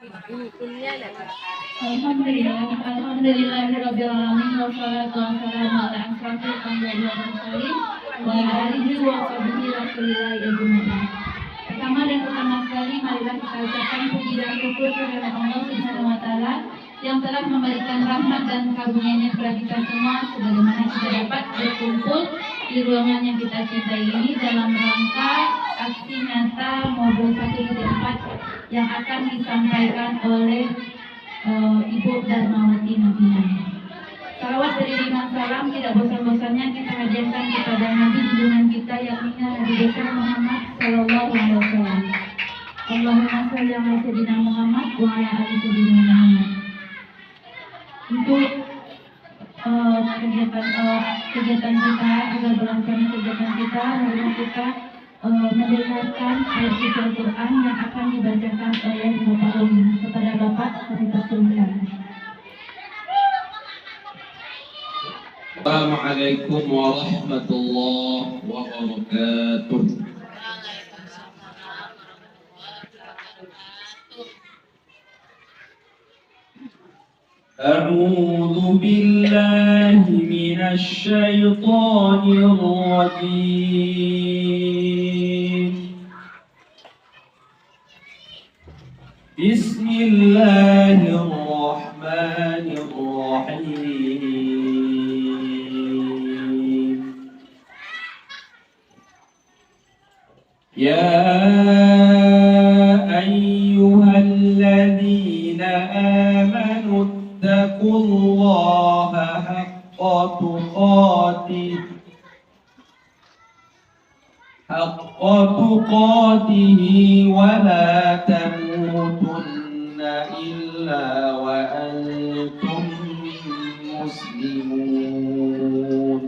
Alhamdulillahirabbil alamin wassalatu wassalamu ala asyrofil anbiya'i wal mursalin wa ala alihi wa sahbihi rasulillahi ajmain. Pertama dan utama sekali marilah kita ucapkan puji dan syukur kepada Allah Subhanahu wa taala yang telah memberikan rahmat dan karunia-Nya kepada kita semua sebagaimana kita dapat berkumpul di ruangan yang kita cintai ini dalam rangka aksi nyata Mobil 1.4 yang akan disampaikan oleh Ibu Darmawati Nabila. Salawat beriringan salam tidak bosan-bosannya kita hadirkan kepada Nabi junjungan kita yakni Nabi besar Muhammad Sallallahu Alaihi Wasallam. Allahumma sholli ala sayyidina Muhammad wa ala ali sayyidina Muhammad. Untuk kegiatan kita agar berlangsung kegiatan kita, marilah kita mendengarkan ayat suci Al-Quran yang akan dibacakan oleh Bapak Umi. Kepada Bapak kami persilakan. Assalamualaikum warahmatullahi wabarakatuh. A'udzu billahi minasy syaithanir rajim. Bismillahirrahmanirrahim. Ya ayyuhalladzina amanu ittaqullaha haqqa tuqatihi wa la tamutunna illa wa antum muslimun.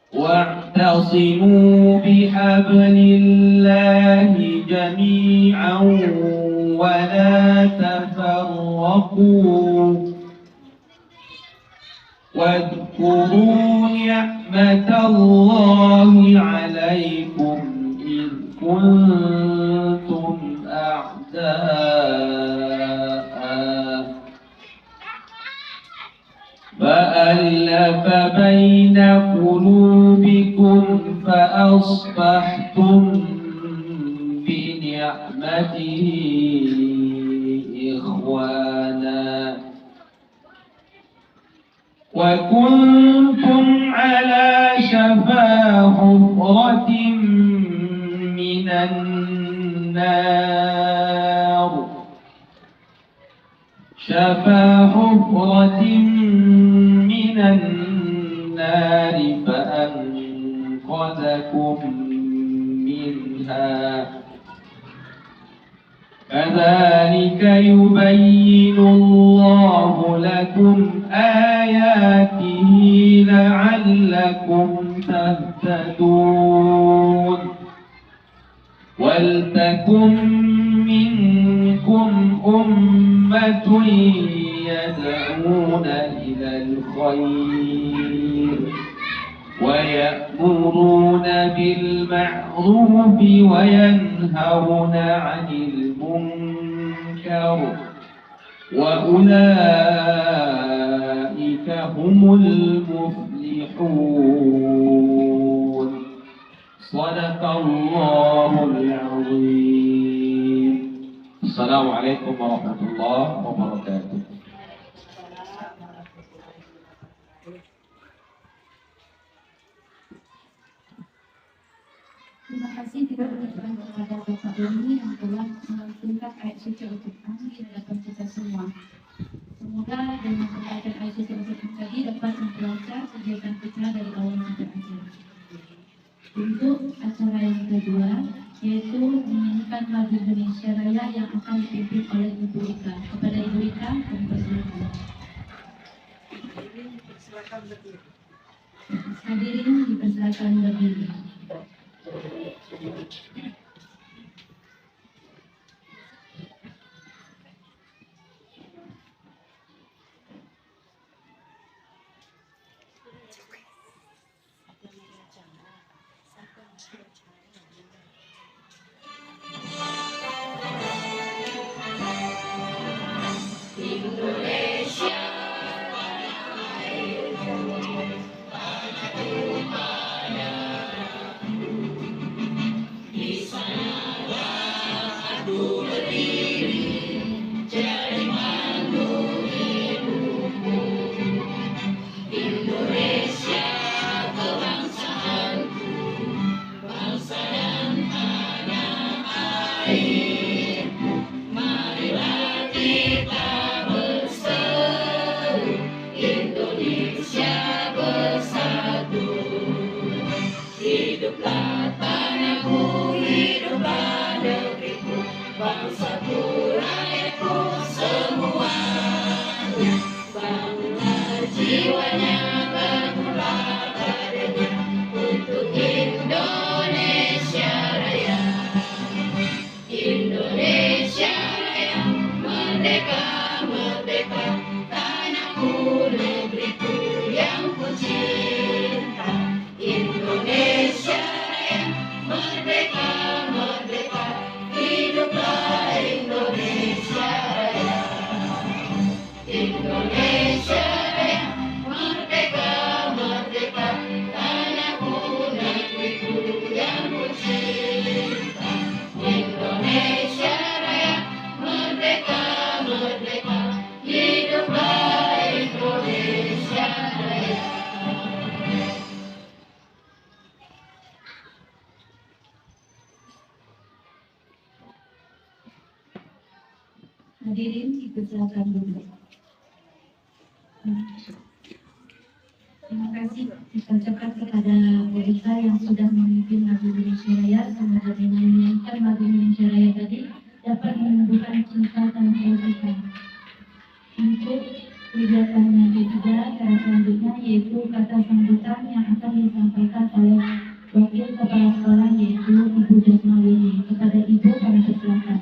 Wa'tasimu bihablillahi jami'an wa la tafarraqu. واذكروا نعمة الله عليكم إذ كنتم أعداء فألف بين قلوبكم فأصبحتم بنعمته إخوانا وكنتم على شفا حفرة من النار فأنقذكم منها كذلك يبين الله لكم آياته لعلكم تهتدون ولتكن منكم أمة يدعون إلى الخير ويأمرون بالمعروف وينهون عن المنكر وأولئك هم المفلحون. صدق الله العظيم. السلام عليكم ورحمة الله وبركاته. Terima kasih kita ucapkan kepada Bapak Umi yang telah melantunkan ayat suci Al-Quran di hadapan kita semua. Semoga dengan pembacaan ayat suci Al-Quran tadi dapat memperlancar kegiatan kita dari awal sampai akhir. Untuk acara yang kedua, yaitu menyanyikan lagu Indonesia Raya yang akan dipimpin oleh Ibu Ika. Kepada Ibu Ika, kami persilakan. Hadirin dipersilakan berdiri. Hadirin dipersilakan dulu. Terima kasih diucapkan kepada Bu Ika yang sudah memimpin lagu Indonesia Raya. Semoga dengan menyanyikan lagu Indonesia Raya tadi dapat menumbuhkan cinta tanah air kita. Untuk kegiatan yang ketiga, cara selanjutnya yaitu kata sambutan yang akan disampaikan oleh Wakil Kepala Sekolah yaitu Ibu Desmawini. Kepada Ibu kami persilakan.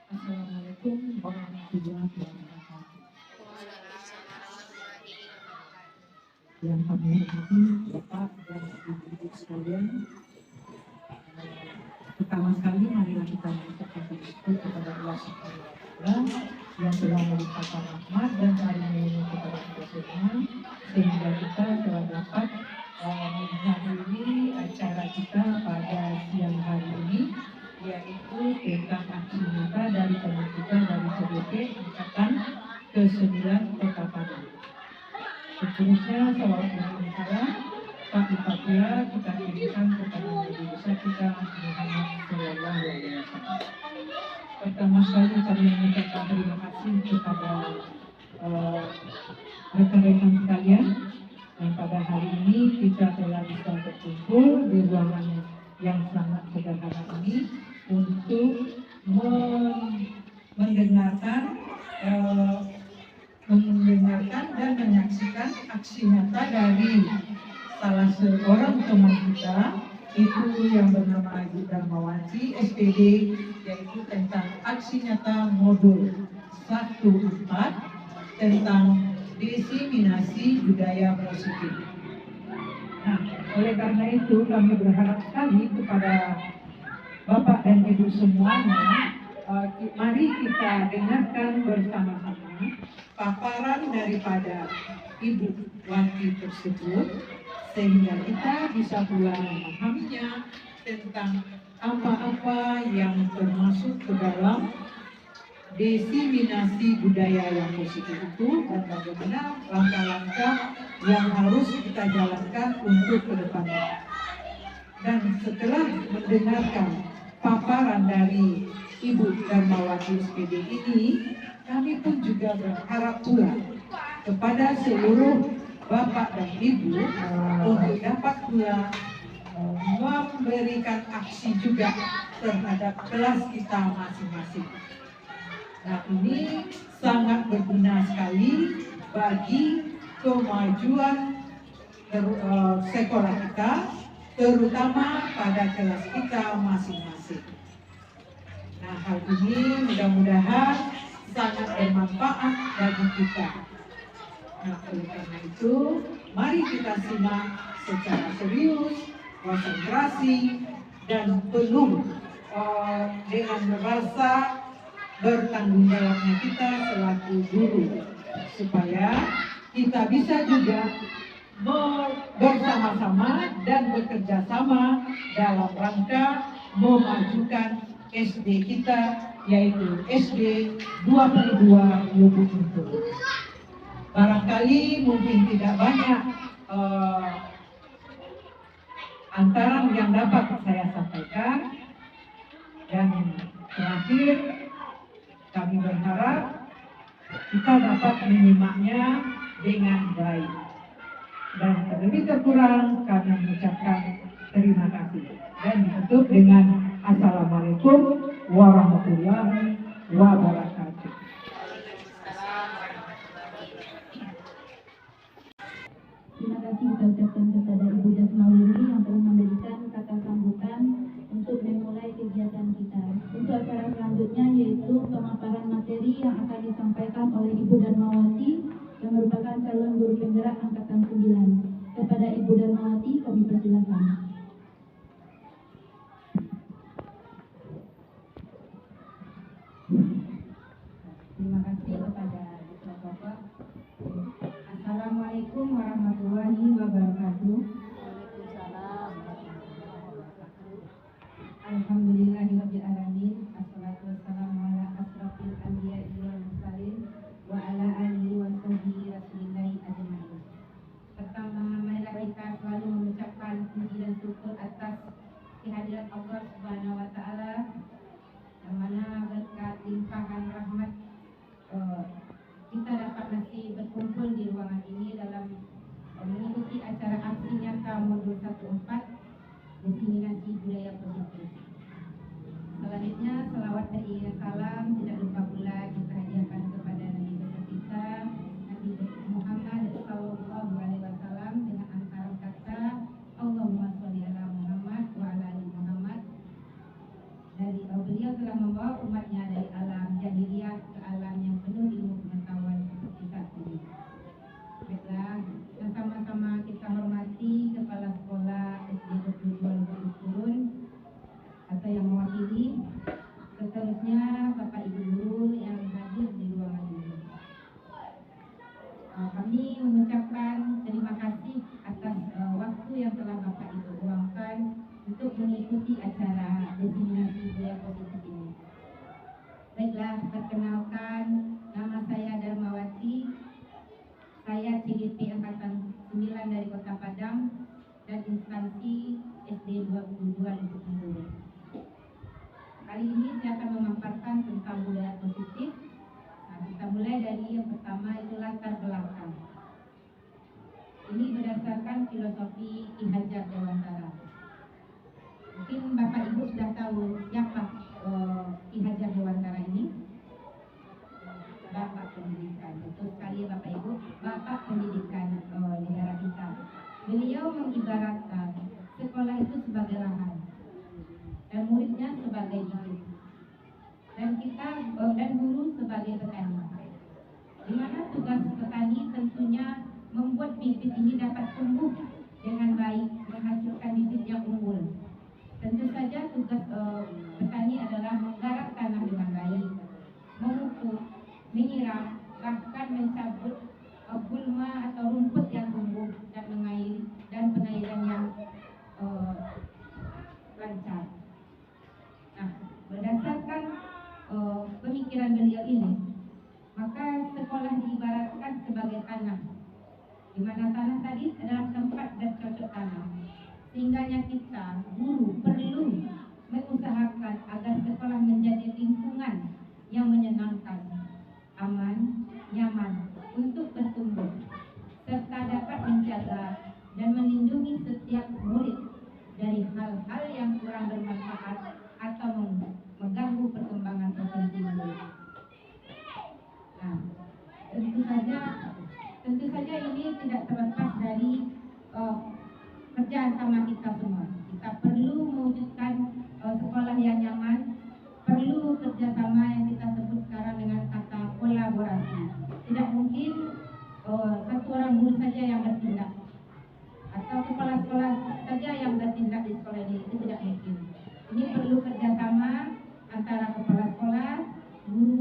Assalamualaikum warahmatullahi wabarakatuh. Yang kami hormati Bapak dan Ibu sekalian, pertama sekali marilah kita mengucapkan syukur kepada Allah Subhanahu wa Ta'ala yang telah melimpahkan rahmat dan karunia kepada kita semua sehingga kita telah dapat menghadiri acara kita pada siang hari ini, yaitu tentang aksi nyata dari teman kita dari CDP Angkatan ke-9 Kota Padang. Seterusnya, salam Pak Bupatiya kita kirimkan kepada Nabi besar kita Muhammad Sallallahu Alaihi Wasallam. Pertama sekali kami mengucapkan terima kasih kepada rekan-rekan sekalian yang pada hari ini kita telah bisa berkumpul di ruangan yang sangat sederhana ini untuk mendengarkan dan menyaksikan aksi nyata dari salah seorang teman kita itu yang bernama Ibu Darmawati SPD, yaitu tentang aksi nyata modul 14 tentang diseminasi budaya positif. Nah, oleh karena itu kami berharap sekali kepada Bapak dan Ibu semuanya, mari kita dengarkan bersama-sama paparan daripada Ibu Wati tersebut sehingga kita bisa pula memahaminya tentang apa-apa yang termasuk ke dalam diseminasi budaya yang positif itu dan bagaimana langkah-langkah yang harus kita jalankan untuk ke depannya. Dan setelah mendengarkan paparan dari Ibu Darmawati SPD ini, kami pun juga berharap pula kepada seluruh Bapak dan Ibu untuk dapat pula memberikan aksi juga terhadap kelas kita masing-masing. Nah, ini sangat berguna sekali bagi kemajuan sekolah kita, terutama pada kelas kita masing-masing. Nah, hal ini mudah-mudahan sangat bermanfaat bagi kita. Nah, oleh karena itu, mari kita simak secara serius, konsentrasi, dan penuh dengan rasa bertanggung jawabnya kita selaku guru, supaya kita bisa juga bersama-sama dan bekerja sama dalam rangka memajukan SD kita, yaitu SD 22 Lubuk Linggau. Barangkali mungkin tidak banyak antara yang dapat saya sampaikan, dan terakhir kami berharap kita dapat menyimaknya dengan baik. Dan terlebih terkurang kami mengucapkan terima kasih dan ditutup dengan Assalamualaikum warahmatullahi wabarakatuh. Terima kasih kita ucapkan kepada Ibu Jasmawiri yang telah memberikan kata sambutan untuk memulai kegiatan kita. Untuk acara selanjutnya yaitu pemaparan materi yang akan disampaikan oleh Ibu Darmawati yang merupakan calon guru penggerak angkatan 9. Kepada Ibu Darmawati kami persilakan. Terima kasih kepada Bapak. Assalamualaikum warahmatullahi wabarakatuh. Alhamdulillahirabbil alamin. Assalatu wassalamu ala asrofil anbiya'i wal mursalin wa ala alihi wa sahbihi rasulillahi ajmain. Pertama, marilah kita selalu mengucapkan puji dan syukur atas kehadiran Allah Subhanahu wa taala, yang mana berkat limpahan rahmat kita dapat masih berkumpul di ruangan ini dalam mengikuti acara aksi nyata modul 14 Diseminasi Budaya Positif. Selanjutnya selawat dan salam tidak lupa pula kita hadiahkan kepada Nabi besar kita Nabi Muhammad sallallahu alaihi wasallam dengan antara kata Allahumma sholli ala Muhammad wa ala ali Muhammad. Dari beliau telah membawa umatnya dari alam jahiliyah ke alam yang penuh ilmu pengetahuan seperti saat ini. Baiklah, sama-sama kita hormati Kepala Sekolah SD 22 Lubuk Turun atau yang mewakili, seterusnya Bapak Ibu Guru yang hadir di ruangan ini. Kami mengucapkan terima kasih atas waktu yang telah Bapak Ibu luangkan untuk mengikuti acara Diseminasi Budaya Positif ini. Baiklah, perkenalkan, nama saya Darmawati. Saya CGP Angkatan 9 dari Kota Padang dan instansi SD 22 Lubuk Linggau. Kali ini saya akan memaparkan tentang budaya positif. Nah, kita mulai dari yang pertama, itu latar belakang. Ini berdasarkan filosofi Ki Hajar Dewantara. Mungkin Bapak Ibu sudah tahu siapa Ki Hajar Dewantara ini. Bapak Pendidikan, betul sekali Bapak Ibu, Bapak Pendidikan negara kita. Beliau mengibaratkan sekolah itu sebagai lahan dan muridnya sebagai bibit, dan kita dan guru sebagai petani. Di mana tugas petani tentunya membuat bibit ini dapat tumbuh dengan baik, menghasilkan bibit yang unggul. Tentu saja tugas petani adalah menggarap tanah dengan baik, memupuk, menyiram, bahkan mencabut gulma atau rumput yang tumbuh dan mengairi dan pengairan yang lancar. Nah, berdasarkan pemikiran beliau ini, maka sekolah diibaratkan sebagai tanah, di mana tanah tadi adalah tempat dan cocok tanam. Sehingganya kita, guru, perlu mengusahakan agar sekolah menjadi lingkungan yang menyenangkan, aman, nyaman untuk bertumbuh, serta dapat menjaga dan melindungi setiap murid dari hal-hal yang kurang bermanfaat atau mengganggu perkembangan potensi murid. Nah, tentu saja ini tidak terlepas dari kerjaan sama kita semua. Kita perlu mewujudkan sekolah yang nyaman, perlu kerjasama yang kita sebut sekarang dengan kata kolaborasi. Tidak mungkin satu orang guru saja yang bertindak atau kepala sekolah saja yang bertindak di sekolah ini, itu tidak mungkin. Ini perlu kerjasama antara kepala sekolah, guru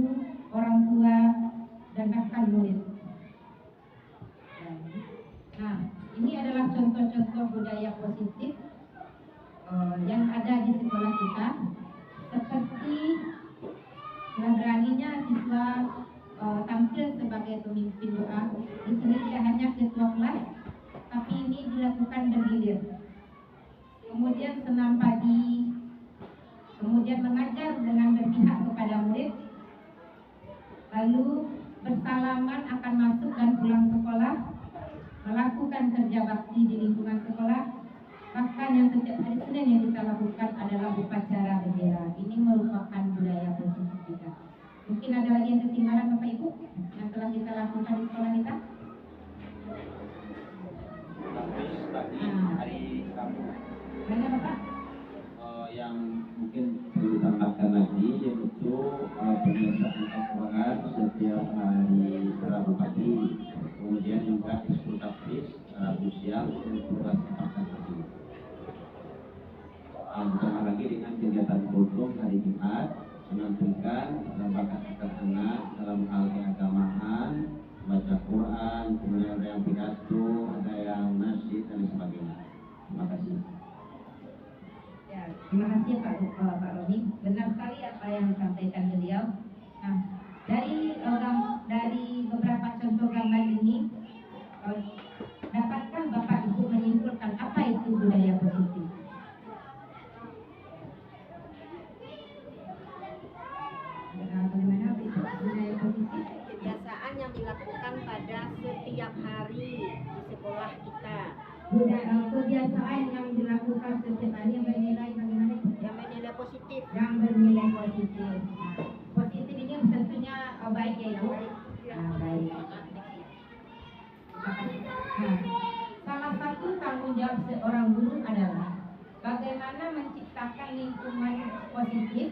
dilakukan bergilir. Kemudian senam pagi, kemudian mengajar dengan berpihak kepada murid, lalu bersalaman akan masuk dan pulang sekolah, melakukan kerja bakti di lingkungan sekolah. Bahkan yang setiap hari Senin yang kita lakukan adalah upacara bendera. Ini merupakan budaya positif kita. Mungkin ada lagi yang ketinggalan Bapak Ibu yang telah kita lakukan di sekolah kita. Tadi hari Rabu Mana Bapak? yang mungkin perlu ditambahkan lagi yaitu pemeriksaan Al-Quran setiap hari Rabu pagi, kemudian juga Hizbut Tahfiz Rabu siang dan tugas tempatkan pagi. Ditambah lagi dengan kegiatan kultum hari Jumat menampilkan bakat anak dalam hal keagamaan, baca Quran, kemudian ada yang pidato, ada yang nasyid dan sebagainya. Terima kasih. Ya, terima kasih Pak Roni. Benar sekali apa yang disampaikan beliau. Nah, dari beberapa contoh gambar ini, dapatkah Bapak Ibu menyimpulkan apa itu budaya positif? Bagaimana budaya positif? Kebiasaan yang dilakukan pada setiap hari di sekolah kita Kebiasaan yang dilakukan setiap hari yang bernilai bagaimana? yang bernilai positif. Yang bernilai positif. Nah, positif ini tentunya baik ya Ibu. Nah, baik. Nah, salah satu tanggung jawab seorang guru adalah bagaimana menciptakan lingkungan positif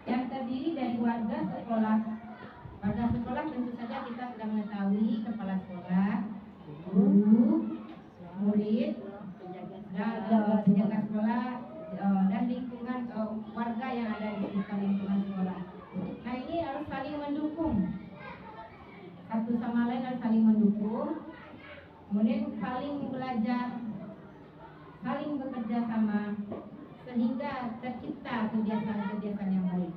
yang terdiri dari warga sekolah. Warga sekolah tentu saja kita sudah mengetahui kepala sekolah, guru, murid, penjaga sekolah, dan lingkungan warga yang ada di sekitar lingkungan sekolah. Nah, ini harus saling mendukung. Satu sama lain harus saling mendukung. Kemudian saling belajar, saling bekerja sama, sehingga tercipta kebiasaan-kebiasaan yang baik.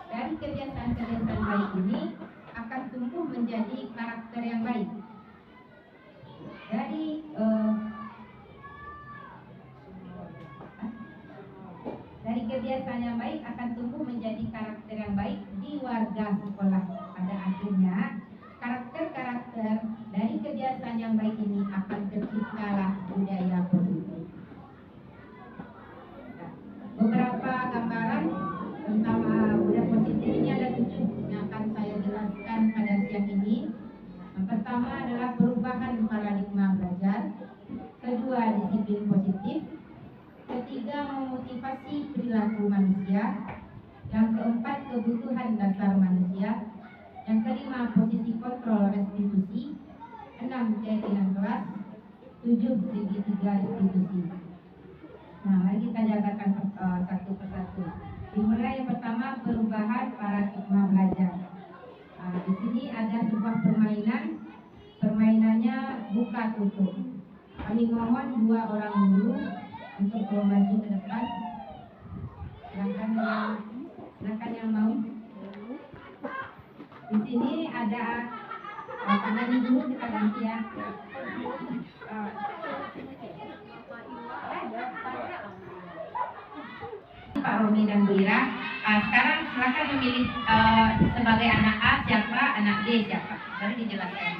Dari kebiasaan-kebiasaan baik ini akan tumbuh menjadi karakter yang baik. Dari kebiasaan yang baik akan tumbuh menjadi karakter yang baik di warga sekolah. Pada akhirnya karakter-karakter dari kebiasaan yang baik ini akan terciptalah budaya positif. Nah, beberapa gambaran tentang budaya positif ini ada 7 yang akan saya jelaskan pada siang ini. Yang pertama adalah perubahan paradigma belajar, kedua disiplin positif, ketiga memotivasi perilaku manusia, yang keempat kebutuhan dasar manusia, yang kelima posisi kontrol restitusi, 6 keyakinan kelas, 7 segitiga restitusi. Nah, mari kita jabarkan satu persatu. Dimulai yang pertama perubahan paradigma belajar. Nah, di sini ada sebuah permainan. Permainannya buka tutup. Kami mohon 2 orang guru untuk maju ke depan. Silakan yang mau. Di sini ada penyanyi dulu, kita ganti ya. Pak Romi dan Bu Ira. Sekarang silakan memilih sebagai anak A siapa, anak D siapa. Baru dijelaskan.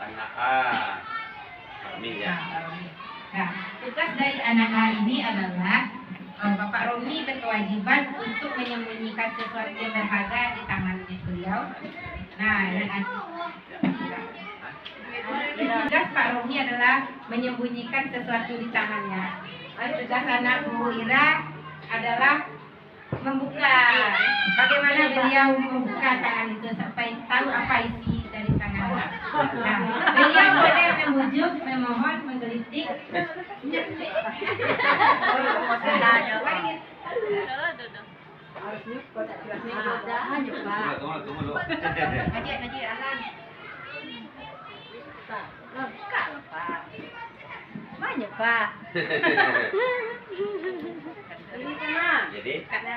Anak A, Romi ya. Nah, tugas dari anak A ini adalah Bapak Romi berkewajiban untuk menyembunyikan sesuatu yang berharga di tangannya beliau. Nah, tugas Pak Romi adalah menyembunyikan sesuatu di tangannya. Tugas anak Bu Ira adalah membuka. Bagaimana beliau membuka tangan itu sampai tahu apa isi dari tangannya. Nah, beliau boleh memujuk, memohon, menggelitik.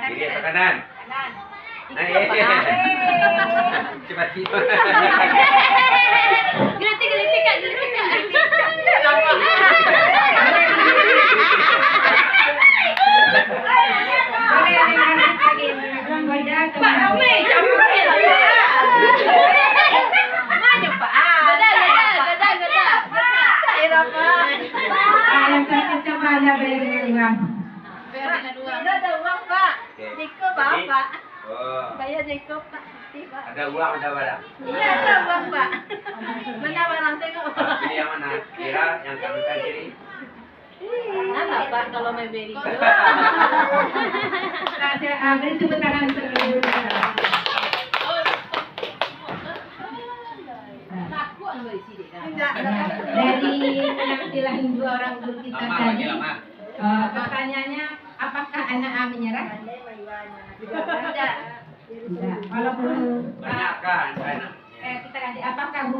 Jadi apa kanan? Kanan. Cepat. Gelitik kan. Pak Romi, campurnya lah. Mana Pak? Yang terakhir coba Anda bayar dengan uang. Tidak ada uang Pak. Niko Bapak. Oh, Bayar Niko Pak. Pak. ada uang, ada barang. Iya ada uang Pak. Mana barang tengok. Pilih yang mana? Kira yang kanan kan kiri. Nah Pak kalau mau beri. Nah, saya beri tepuk tangan terlebih dahulu. Dari penampilan dua orang guru kita Lama tadi, lagi lama. pertanyaannya, apakah anak A menyerah? Tidak. Tidak. Walaupun Banyak kan? Banyak. kita ganti, apakah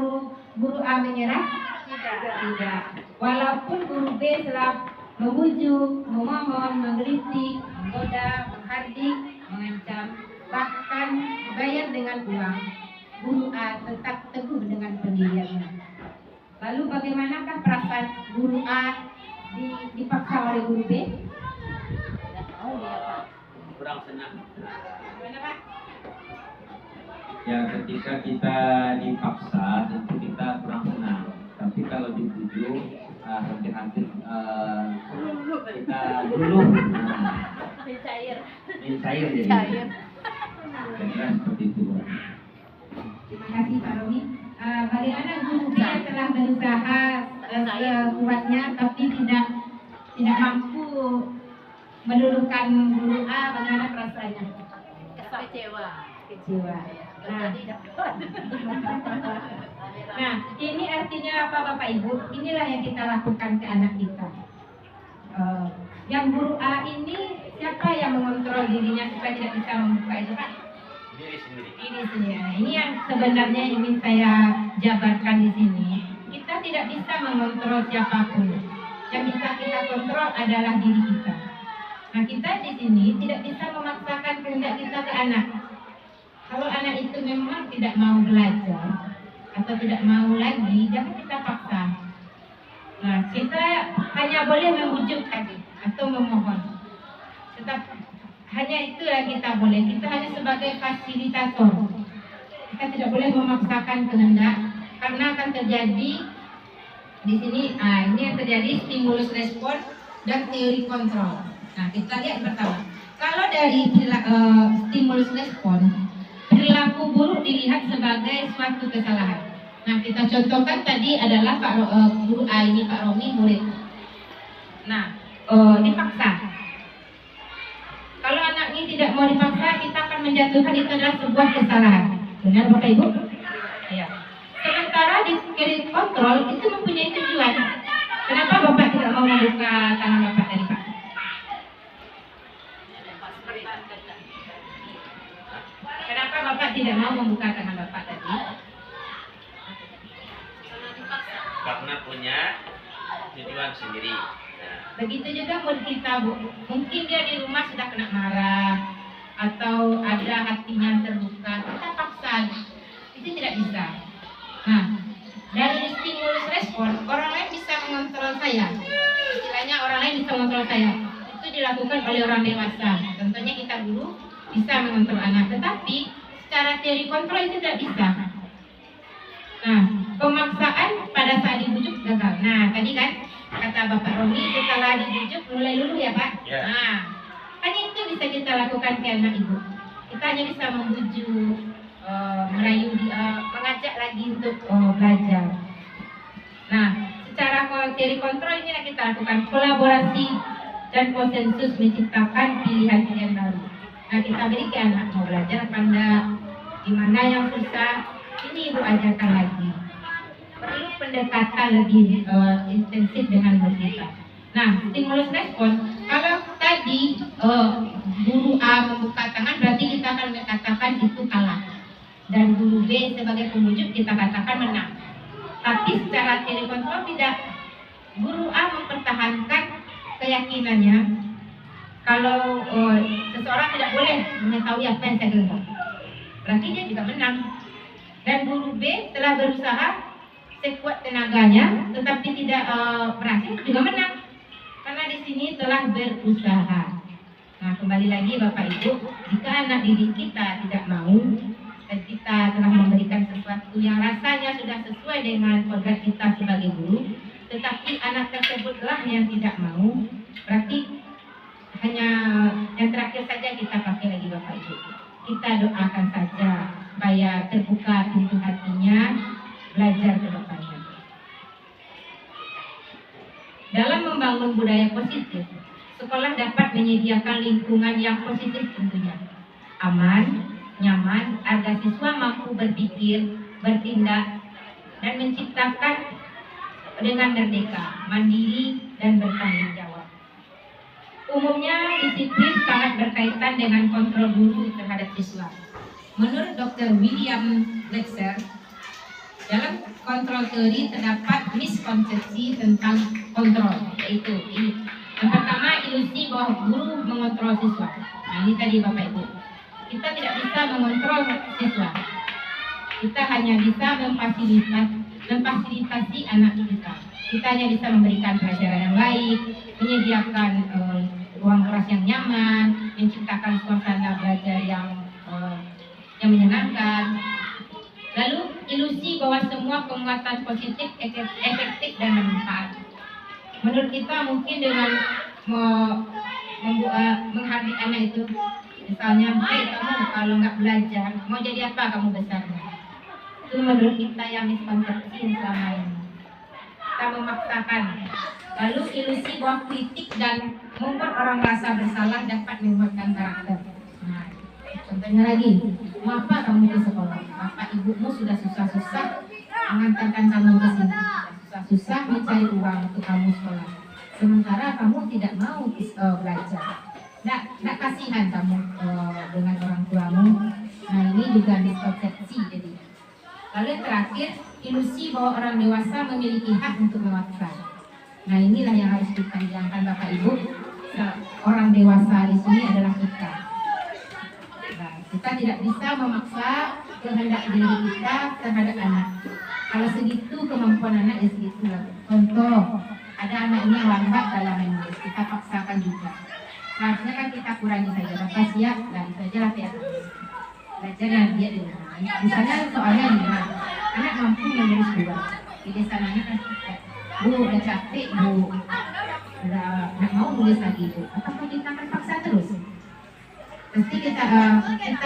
guru A menyerah? Tidak. Walaupun guru B telah membujuk, memohon, mengkritik, menggoda, menghardik, mengancam, bahkan bayar dengan uang, guru A tetap teguh dengan pendiriannya. Lalu bagaimanakah perasaan guru A dipaksa oleh guru B? Kurang senang. Gimana Pak? Ya ketika kita dipaksa tentu kita kurang senang. Tapi kalau dibujuk hampir-hampir kita dulu Cair. cair jadi. Cair. Kira seperti itu. Terima kasih Pak Romi. Bagaimana guru B yang telah berusaha sekuatnya tapi tidak mampu meluluhkan guru A, bagaimana perasaannya? Kecewa. Kecewa. Nah, ini artinya apa Bapak Ibu? Inilah yang kita lakukan ke anak kita. Yang guru A ini siapa yang mengontrol dirinya supaya tidak bisa membuka itu Pak? Diri sendiri. Ini sendiri. Nah, ini yang sebenarnya ingin saya jabarkan di sini. Kita tidak bisa mengontrol siapapun. Yang bisa kita kontrol adalah diri kita. Nah, kita di sini tidak bisa memaksakan kehendak kita ke anak. Kalau anak itu memang tidak mau belajar atau tidak mau lagi, jangan kita paksa. Nah, kita hanya boleh membujuk tadi atau memohon. Tetap hanya itulah kita boleh. Kita hanya sebagai fasilitator. Kita tidak boleh memaksakan kehendak karena akan terjadi di sini. Ini yang terjadi stimulus respon dan teori kontrol. Nah, kita lihat pertama. Kalau dari stimulus respon, perilaku buruk dilihat sebagai suatu kesalahan. Nah, kita contohkan tadi adalah guru A ini, Pak Romi, murid. Nah, dipaksa. Kalau anak ini tidak mau dipaksa, kita akan menjatuhkan itu adalah sebuah kesalahan. Benar Bapak Ibu? Ya. Sementara di teori kontrol itu mempunyai tujuan. Kenapa Bapak tidak mau membuka tangan Bapak tadi Pak? Kenapa Bapak tidak mau membuka tangan Bapak tadi? Karena punya tujuan sendiri. Begitu juga murid kita Bu. Mungkin dia di rumah sudah kena marah atau ada hatinya terluka, kita paksa. Itu tidak bisa. Nah, dari stimulus respon, orang lain bisa mengontrol saya. Istilahnya orang lain bisa mengontrol saya. Itu dilakukan oleh orang dewasa. Contohnya kita guru bisa mengontrol anak, tetapi secara teori kontrol itu tidak bisa. Nah, pemaksaan pada saat dibujuk gagal. Nah, tadi kan kata Bapak Romi setelah dibujuk mulai luluh ya Pak. Ya. Nah, hanya itu bisa kita lakukan ke anak ibu. Kita hanya bisa membujuk, merayu dia, mengajak lagi untuk belajar. Nah, secara teori kontrol ini yang kita lakukan kolaborasi dan konsensus menciptakan pilihan-pilihan baru. Nah, kita beri ke anak mau belajar apa enggak, di mana yang susah, ini ibu ajarkan lagi. Perlu pendekatan lebih intensif dengan murid kita. Nah, stimulus respon, kalau tadi guru A membuka tangan berarti kita akan katakan itu kalah. Dan guru B sebagai pemujuk kita katakan menang. Tapi secara teori kontrol tidak. Guru A mempertahankan keyakinannya kalau seseorang tidak boleh mengetahui apa yang saya dengar. Berarti dia juga menang. Dan guru B telah berusaha sekuat tenaganya, tetapi tidak berhasil juga menang. Karena di sini telah berusaha. Nah, kembali lagi Bapak Ibu, jika anak didik kita tidak mau dan kita telah memberikan sesuatu yang rasanya sudah sesuai dengan kodrat kita sebagai guru, tetapi anak tersebutlah yang tidak mau, berarti hanya yang terakhir saja kita pakai lagi Bapak Ibu. Kita doakan saja supaya terbuka pintu hatinya, belajar ke depannya. Dalam membangun budaya positif, sekolah dapat menyediakan lingkungan yang positif tentunya. Aman, nyaman, agar siswa mampu berpikir, bertindak, dan menciptakan dengan merdeka, mandiri, dan bertanggung jawab. Umumnya, disiplin sangat berkaitan dengan kontrol guru terhadap siswa. Menurut Dr. William Lexer, dalam kontrol teori terdapat miskonsepsi tentang kontrol, yaitu ini. Yang pertama, ilusi bahwa guru mengontrol siswa. Nah, ini tadi Bapak Ibu. Kita tidak bisa mengontrol siswa. Kita hanya bisa memfasilitasi anak kita. Kita hanya bisa memberikan pelajaran yang baik, menyediakan ruang kelas yang nyaman, menciptakan suasana belajar yang menyenangkan. Lalu ilusi bahwa semua penguatan positif efektif dan bermanfaat. Menurut kita mungkin dengan menghargai anak itu, misalnya, kamu kalau nggak belajar mau jadi apa kamu besarnya? Itu menurut kita yang miskonsepsi selama ini. Kita memaksakan. Lalu ilusi bahwa kritik dan membuat orang merasa bersalah dapat menguatkan karakter. Nah, contohnya lagi, mengapa kamu ke sekolah? Bapak ibumu sudah susah-susah mengantarkan kamu ke sini, susah-susah mencari uang untuk kamu sekolah. Sementara kamu tidak mau belajar. Nggak kasihan kamu dengan orang tuamu. Nah, ini juga miskonsepsi jadi. Lalu yang terakhir, ilusi bahwa orang dewasa memiliki hak untuk memaksa. Nah, inilah yang harus kita hilangkan Bapak Ibu. Orang dewasa di sini adalah kita. Nah, kita tidak bisa memaksa kehendak diri kita terhadap anak. Kalau segitu kemampuan anak ya segitu lah. Contoh, ada anaknya lambat dalam menulis, kita paksakan juga. Seharusnya kan kita kurangi saja. Bapak siap, nah itu aja lah ya. Belajar yang dia dengar. Misalnya soalnya dengar, anak mampu menulis 2. Di desa nanya kan, Bu udah capek, Bu udah nggak mau nulis lagi, Bu. Apakah kita akan paksa terus? Pasti kita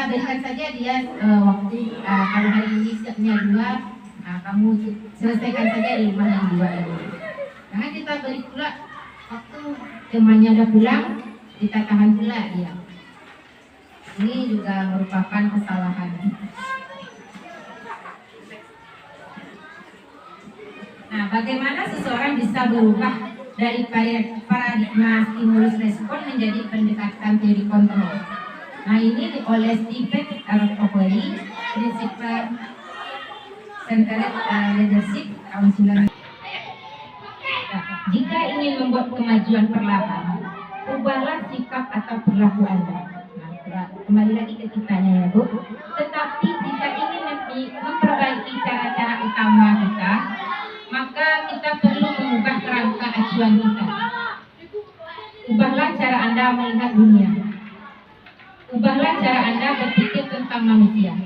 berikan saja dia waktu kalau hari ini siapnya 2, kamu selesaikan saja di rumah yang 2 ini. Jangan kita beri pula waktu temannya udah pulang, kita tahan pula dia. Ini juga merupakan kesalahan. Nah, bagaimana seseorang bisa berubah dari paradigma stimulus respon menjadi pendekatan teori kontrol? Nah, ini oleh Stephen R. Covey, Principle Centered Leadership tahun 19. Jika ingin membuat kemajuan perlahan, ubahlah sikap atau perilaku Anda. Nah, kembali lagi ke kitanya ya Bu. Tetapi jika ingin memperbaiki cara-cara utama kita, maka kita perlu mengubah kerangka acuan kita. Ubahlah cara Anda melihat dunia. Ubahlah cara Anda berpikir tentang manusia.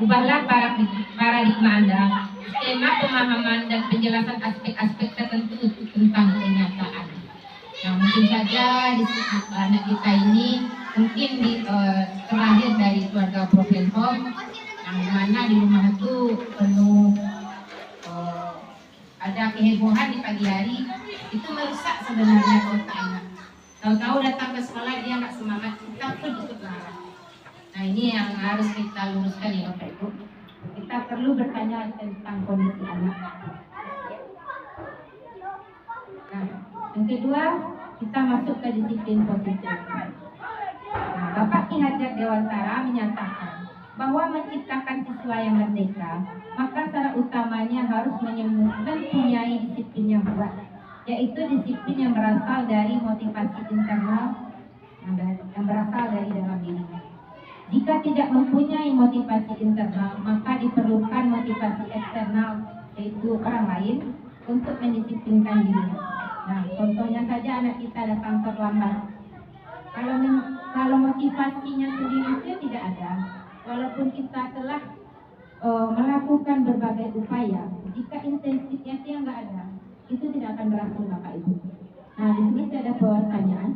Ubahlah paradigma Anda, skema pemahaman dan penjelasan aspek-aspek tertentu tentang kenyataan. Nah, mungkin saja di anak kita ini mungkin terlahir dari keluarga broken home, yang mana di rumah itu penuh ada kehebohan di pagi hari, itu merusak sebenarnya otak anak. Tahu-tahu datang ke sekolah dia nggak semangat, kita pun ikut marah. Nah, ini yang harus kita luruskan ya Bapak Ibu. Kita perlu bertanya tentang kondisi anak. Nah, yang kedua, kita masuk ke disiplin positif. Nah, Bapak Ki Hajat Dewantara menyatakan bahwa menciptakan siswa yang merdeka, maka cara utamanya harus mempunyai disiplin yang kuat, yaitu disiplin yang berasal dari motivasi internal yang berasal dari dalam diri. Jika tidak mempunyai motivasi internal, maka diperlukan motivasi eksternal yaitu orang lain, untuk mendisiplinkan dirinya. Nah, contohnya saja anak kita datang terlambat. Kalau motivasinya sendiri itu tidak ada, walaupun kita telah melakukan berbagai upaya, jika intensitasnya nggak ada, itu tidak akan berhasil Bapak Ibu. Nah, di sini saya ada pertanyaan.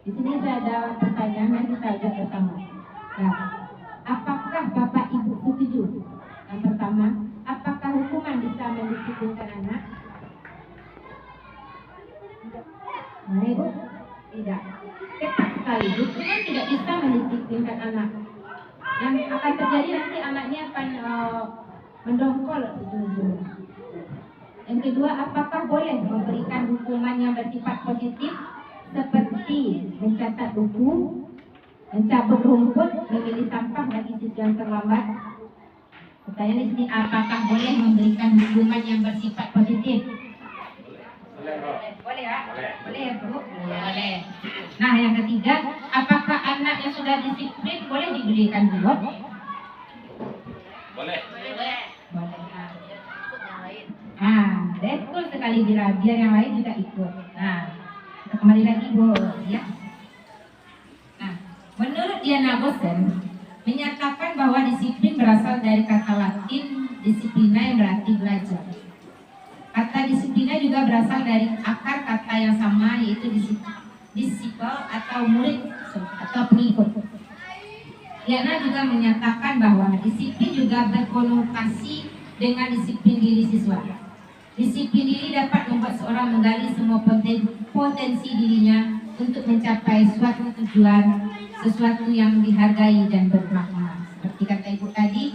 Di sini saya ada pertanyaan yang kita ajak bersama. Nah, apakah Bapak Ibu setuju? Yang pertama, apakah hukuman bisa mendisiplinkan anak? Mana Ibu? Tidak. Tepat sekali. Hukuman tidak bisa mendisiplinkan anak. Yang akan terjadi nanti anaknya akan mendongkol ujung-ujungnya. Yang kedua, apakah boleh memberikan hukuman yang bersifat positif seperti mencatat buku, mencabut rumput, memilih sampah bagi siswa yang terlambat? Pertanyaan di sini, apakah boleh memberikan hukuman yang bersifat positif? Boleh ya? Boleh ya Bu? Boleh. Nah, yang ketiga, apakah anak yang sudah disiplin boleh diberikan reward? Boleh. Boleh. Betul sekali biar yang lain juga ikut. Nah, kita kembali lagi Bu, ya. Nah, menurut Diana Bosen menyatakan bahwa disiplin berasal dari kata Latin disiplina yang berarti belajar. Kata disiplina juga berasal dari akar kata yang sama, yaitu disipel atau murid atau pengikut. Diana juga menyatakan bahwa disiplin juga berkonotasi dengan disiplin diri siswa. Disiplin diri dapat membuat seorang menggali semua potensi dirinya untuk mencapai suatu tujuan, sesuatu yang dihargai dan bermakna. Seperti kata Ibu tadi,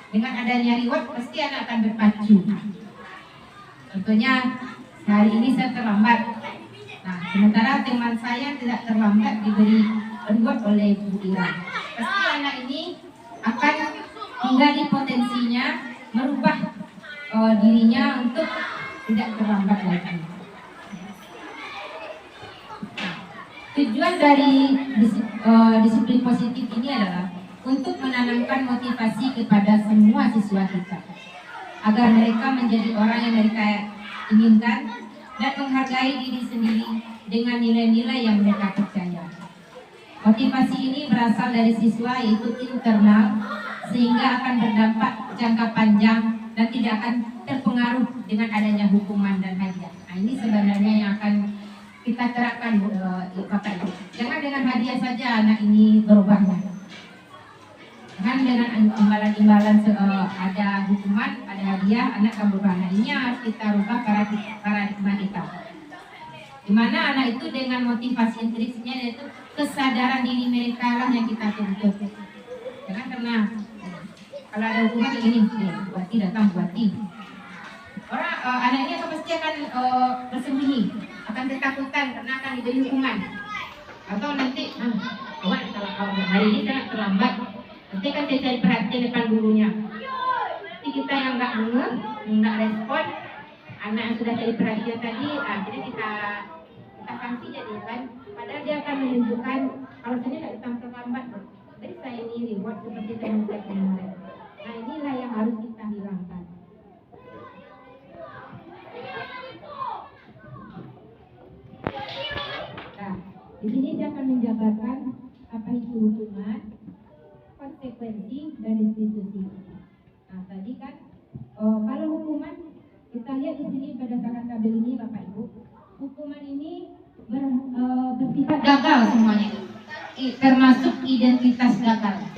dengan adanya reward pasti anak akan berpacu. Contohnya, hari ini saya terlambat. Nah, sementara teman saya tidak terlambat diberi reward oleh Bu Ira. Pasti anak ini akan menggali potensinya, merubah dirinya untuk tidak terlambat lagi. Nah, tujuan dari disiplin positif ini adalah untuk menanamkan motivasi kepada semua siswa kita, agar mereka menjadi orang yang mereka inginkan dan menghargai diri sendiri dengan nilai-nilai yang mereka percaya. Motivasi ini berasal dari siswa, yaitu internal, sehingga akan berdampak jangka panjang dan tidak akan terpengaruh dengan adanya hukuman dan hadiah. Nah, ini sebenarnya yang akan kita terapkan Bapak Ibu. Jangan dengan hadiah saja anak ini berubahnya. Jangan dengan imbalan-imbalan ada hukuman, ada hadiah, anak akan berubah. Nah, ini harus kita rubah paradigma kita. Di mana anak itu dengan motivasi intrinsiknya, yaitu kesadaran diri mereka lah yang kita tuntut. Jangan karena kalau ada hukuman begini, buati datang buati. Orang anak ini pasti akan bersembunyi, akan ketakutan karena akan diberi hukuman. Atau nanti, awak kalau hari ini sangat terlambat, nanti kan saya cari perhatian depan gurunya. Nanti kita yang nggak respon, anak yang sudah cari perhatian tadi, jadi kita sanksi jadi kan. Padahal dia akan menunjukkan kalau saya nggak datang terlambat, jadi saya ini reward seperti teman saya kemarin. Nah, inilah yang harus kita hilangkan. Nah, di sini saya akan menjabarkan apa itu hukuman, konsekuensi, dan institusi. Nah, tadi kan kalau hukuman kita lihat di sini berdasarkan tabel ini Bapak Ibu, hukuman ini bersifat gagal semuanya, termasuk identitas gagal.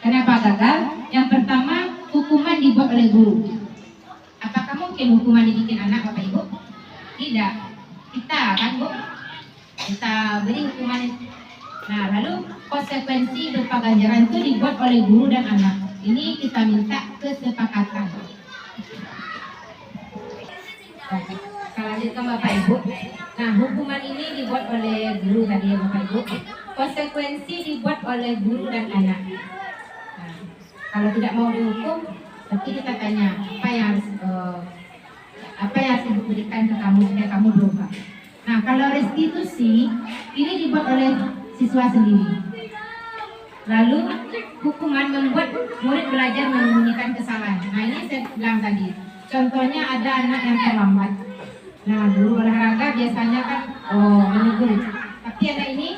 Kenapa gagal? Yang pertama, hukuman dibuat oleh guru. Apakah mungkin hukuman dibikin anak Bapak Ibu? Tidak. Kita kan Bu, kita beri hukuman. Nah, lalu konsekuensi berupa ganjaran itu dibuat oleh guru dan anak. Ini kita minta kesepakatan. Kita lanjutkan Bapak Ibu. Nah, hukuman ini dibuat oleh guru tadi ya Bapak Ibu. Konsekuensi dibuat oleh guru dan anak. Nah, kalau tidak mau dihukum, nanti kita tanya apa yang harus diberikan ke kamu supaya kamu berubah. Nah, kalau restitusi ini dibuat oleh siswa sendiri. Lalu hukuman membuat murid belajar menyembunyikan kesalahan. Nah ini saya bilang tadi. Contohnya ada anak yang terlambat. Nah guru olahraga biasanya kan menegur. Tapi anak ini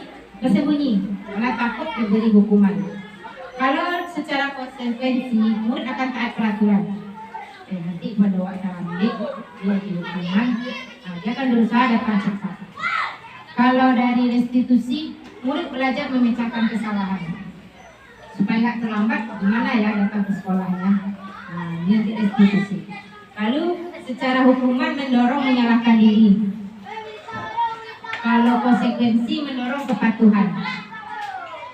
bersembunyi karena takut diberi hukuman. Kalau secara konsekuensi murid akan taat peraturan. Nanti pada waktu ambil dia dihukuman, nah, dia akan berusaha datang cepat. Kalau dari restitusi, murid belajar memecahkan kesalahan supaya nggak terlambat. Gimana ya datang ke sekolahnya? Nah, ini nanti restitusi. Lalu secara hukuman mendorong menyalahkan diri. Kalau konsekuensi mendorong kepatuhan.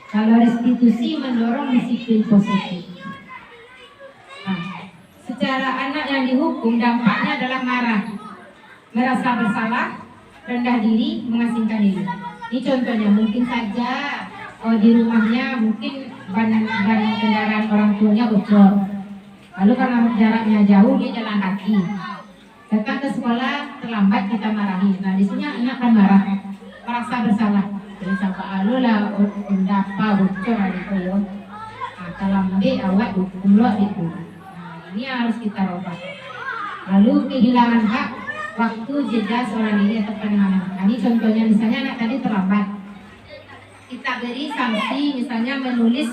Kalau restitusi mendorong disiplin positif. Nah, secara anak yang dihukum dampaknya adalah marah, merasa bersalah, rendah diri, mengasingkan diri. Ini contohnya, mungkin saja di rumahnya mungkin ban kendaraan orang tuanya bocor. Lalu karena jaraknya jauh dia jalan kaki. Datang ke sekolah terlambat kita marahi. Nah di sini anak akan marah, merasa bersalah. Jadi sampai alu lah apa bocor gitu yo. Nah kalau awak hukum lo itu. Ini harus kita ubah. Lalu kehilangan hak, waktu, jeda seorang diri atau penanganan. Nah, ini contohnya misalnya anak tadi terlambat. Kita beri sanksi misalnya menulis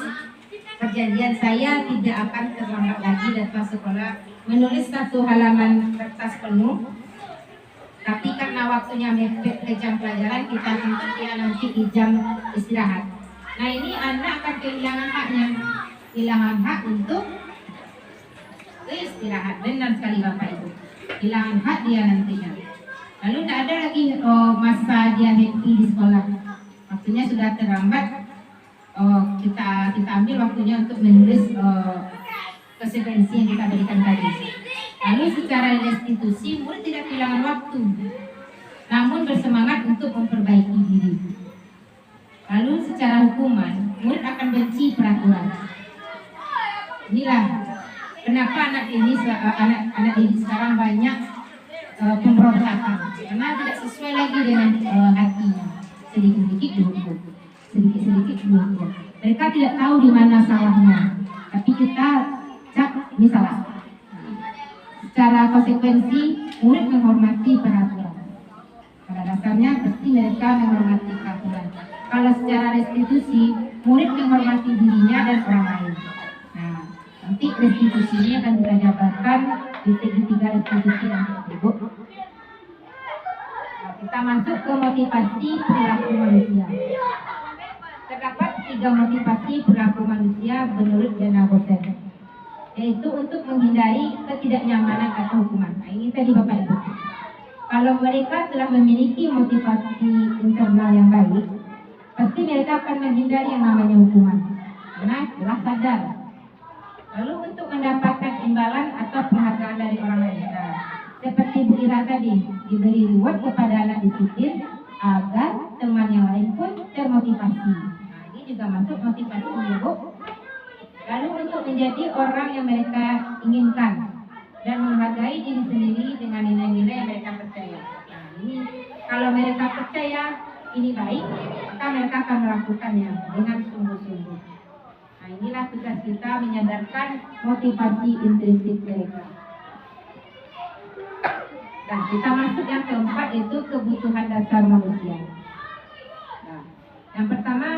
perjanjian saya tidak akan terlambat lagi datang sekolah. Menulis 1 halaman kertas penuh. Tapi karena waktunya mepet ke jam pelajaran kita tentu dia nanti di jam istirahat. Nah ini anak akan kehilangan haknya. Kehilangan hak untuk istirahat. Benar sekali Bapak Ibu, hilangan hak dia nantinya. Lalu tidak ada lagi masa dia happy di sekolah. Waktunya sudah terlambat. Kita ambil waktunya untuk menulis konsekuensi yang kita berikan tadi. Lalu secara restitusi murid tidak kehilangan waktu, namun bersemangat untuk memperbaiki diri. Lalu secara hukuman murid akan benci peraturan. Inilah kenapa anak ini sekarang banyak pemberontakan, karena tidak sesuai lagi dengan hatinya. Sedikit-sedikit dihukum, sedikit-sedikit dihukum. Mereka tidak tahu di mana salahnya, tapi kita cap ini salah. Secara konsekuensi murid menghormati peraturan. Pada dasarnya pasti mereka menghormati peraturan. Kalau secara restitusi murid menghormati dirinya dan orang lain. Nah, nanti restitusinya akan kita jabarkan di segitiga restitusi yang tersebut. Nah, kita masuk ke motivasi perilaku manusia. Terdapat 3 motivasi perilaku manusia menurut Jana Gosen, yaitu untuk menghindari ketidaknyamanan atau hukuman. Nah, ini tadi Bapak Ibu. Kalau mereka telah memiliki motivasi internal yang baik, pasti mereka akan menghindari yang namanya hukuman. Karena telah sadar. Lalu untuk mendapatkan imbalan atau penghargaan dari orang lain. Nah, seperti Bu Ira tadi, diberi reward kepada anak disiplin agar teman yang lain pun termotivasi. Nah, ini juga masuk motivasi Bu. Lalu untuk menjadi orang yang mereka inginkan dan menghargai diri sendiri dengan nilai-nilai yang mereka percaya. Nah, ini kalau mereka percaya ini baik, maka mereka akan melakukannya dengan sungguh-sungguh. Nah, inilah tugas kita menyadarkan motivasi intrinsik mereka. Nah, kita masuk yang keempat, yaitu kebutuhan dasar manusia. Nah, yang pertama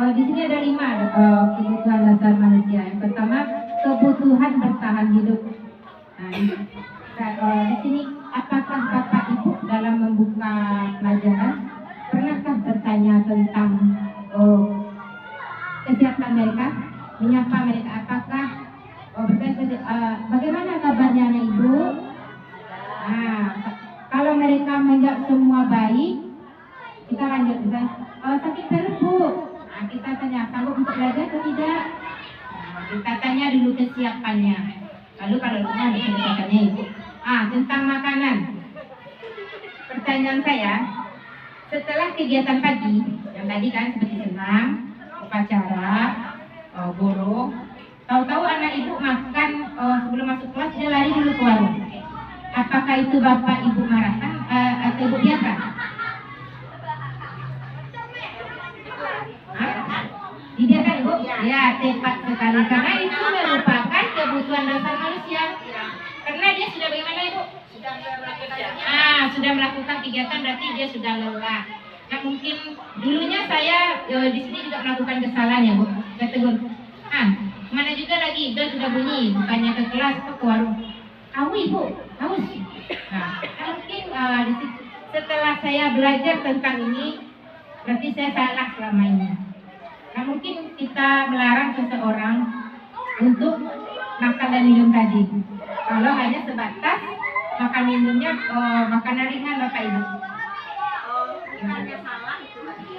di sini ada 5 kebutuhan dasar manusia. Yang pertama kebutuhan bertahan hidup. Nah, di sini apakah Bapak Ibu dalam membuka pelajaran pernahkah bertanya tentang kesehatan mereka, menyapa mereka, apakah bagaimana kabarnya anak Ibu? Nah, kalau mereka menjawab semua baik, kita lanjut misalnya, sakit perut Bu. Nah, kita tanya sanggup untuk belajar atau tidak? Nah, kita tanya dulu kesiapannya. Lalu kalau rumah bisa tanya Ibu. Tentang makanan. Pertanyaan saya, setelah kegiatan pagi, yang tadi kan seperti senam, upacara, guru, tahu-tahu anak Ibu makan sebelum masuk kelas dia lari dulu ke warung. Apakah itu Bapak Ibu marahkan atau Ibu biarkan? Dibiarkan Ibu? Ya, tepat sekali. Karena itu merupakan kebutuhan dasar manusia. Karena dia sudah bagaimana Ibu? Sudah melakukan kegiatan berarti dia sudah lelah. Nah mungkin dulunya saya di sini juga melakukan kesalahan ya Bu. Saya tegur. Mana juga lagi bel sudah bunyi, bukannya ke kelas atau ke warung. Kamu Ibu, haus. Nah mungkin di situ, setelah saya belajar tentang ini, berarti saya salah selama ini. Nah mungkin kita melarang seseorang untuk makan dan minum tadi. Kalau hanya sebatas makan minumnya makanan ringan Bapak Ibu. Bukannya salah itu lagi.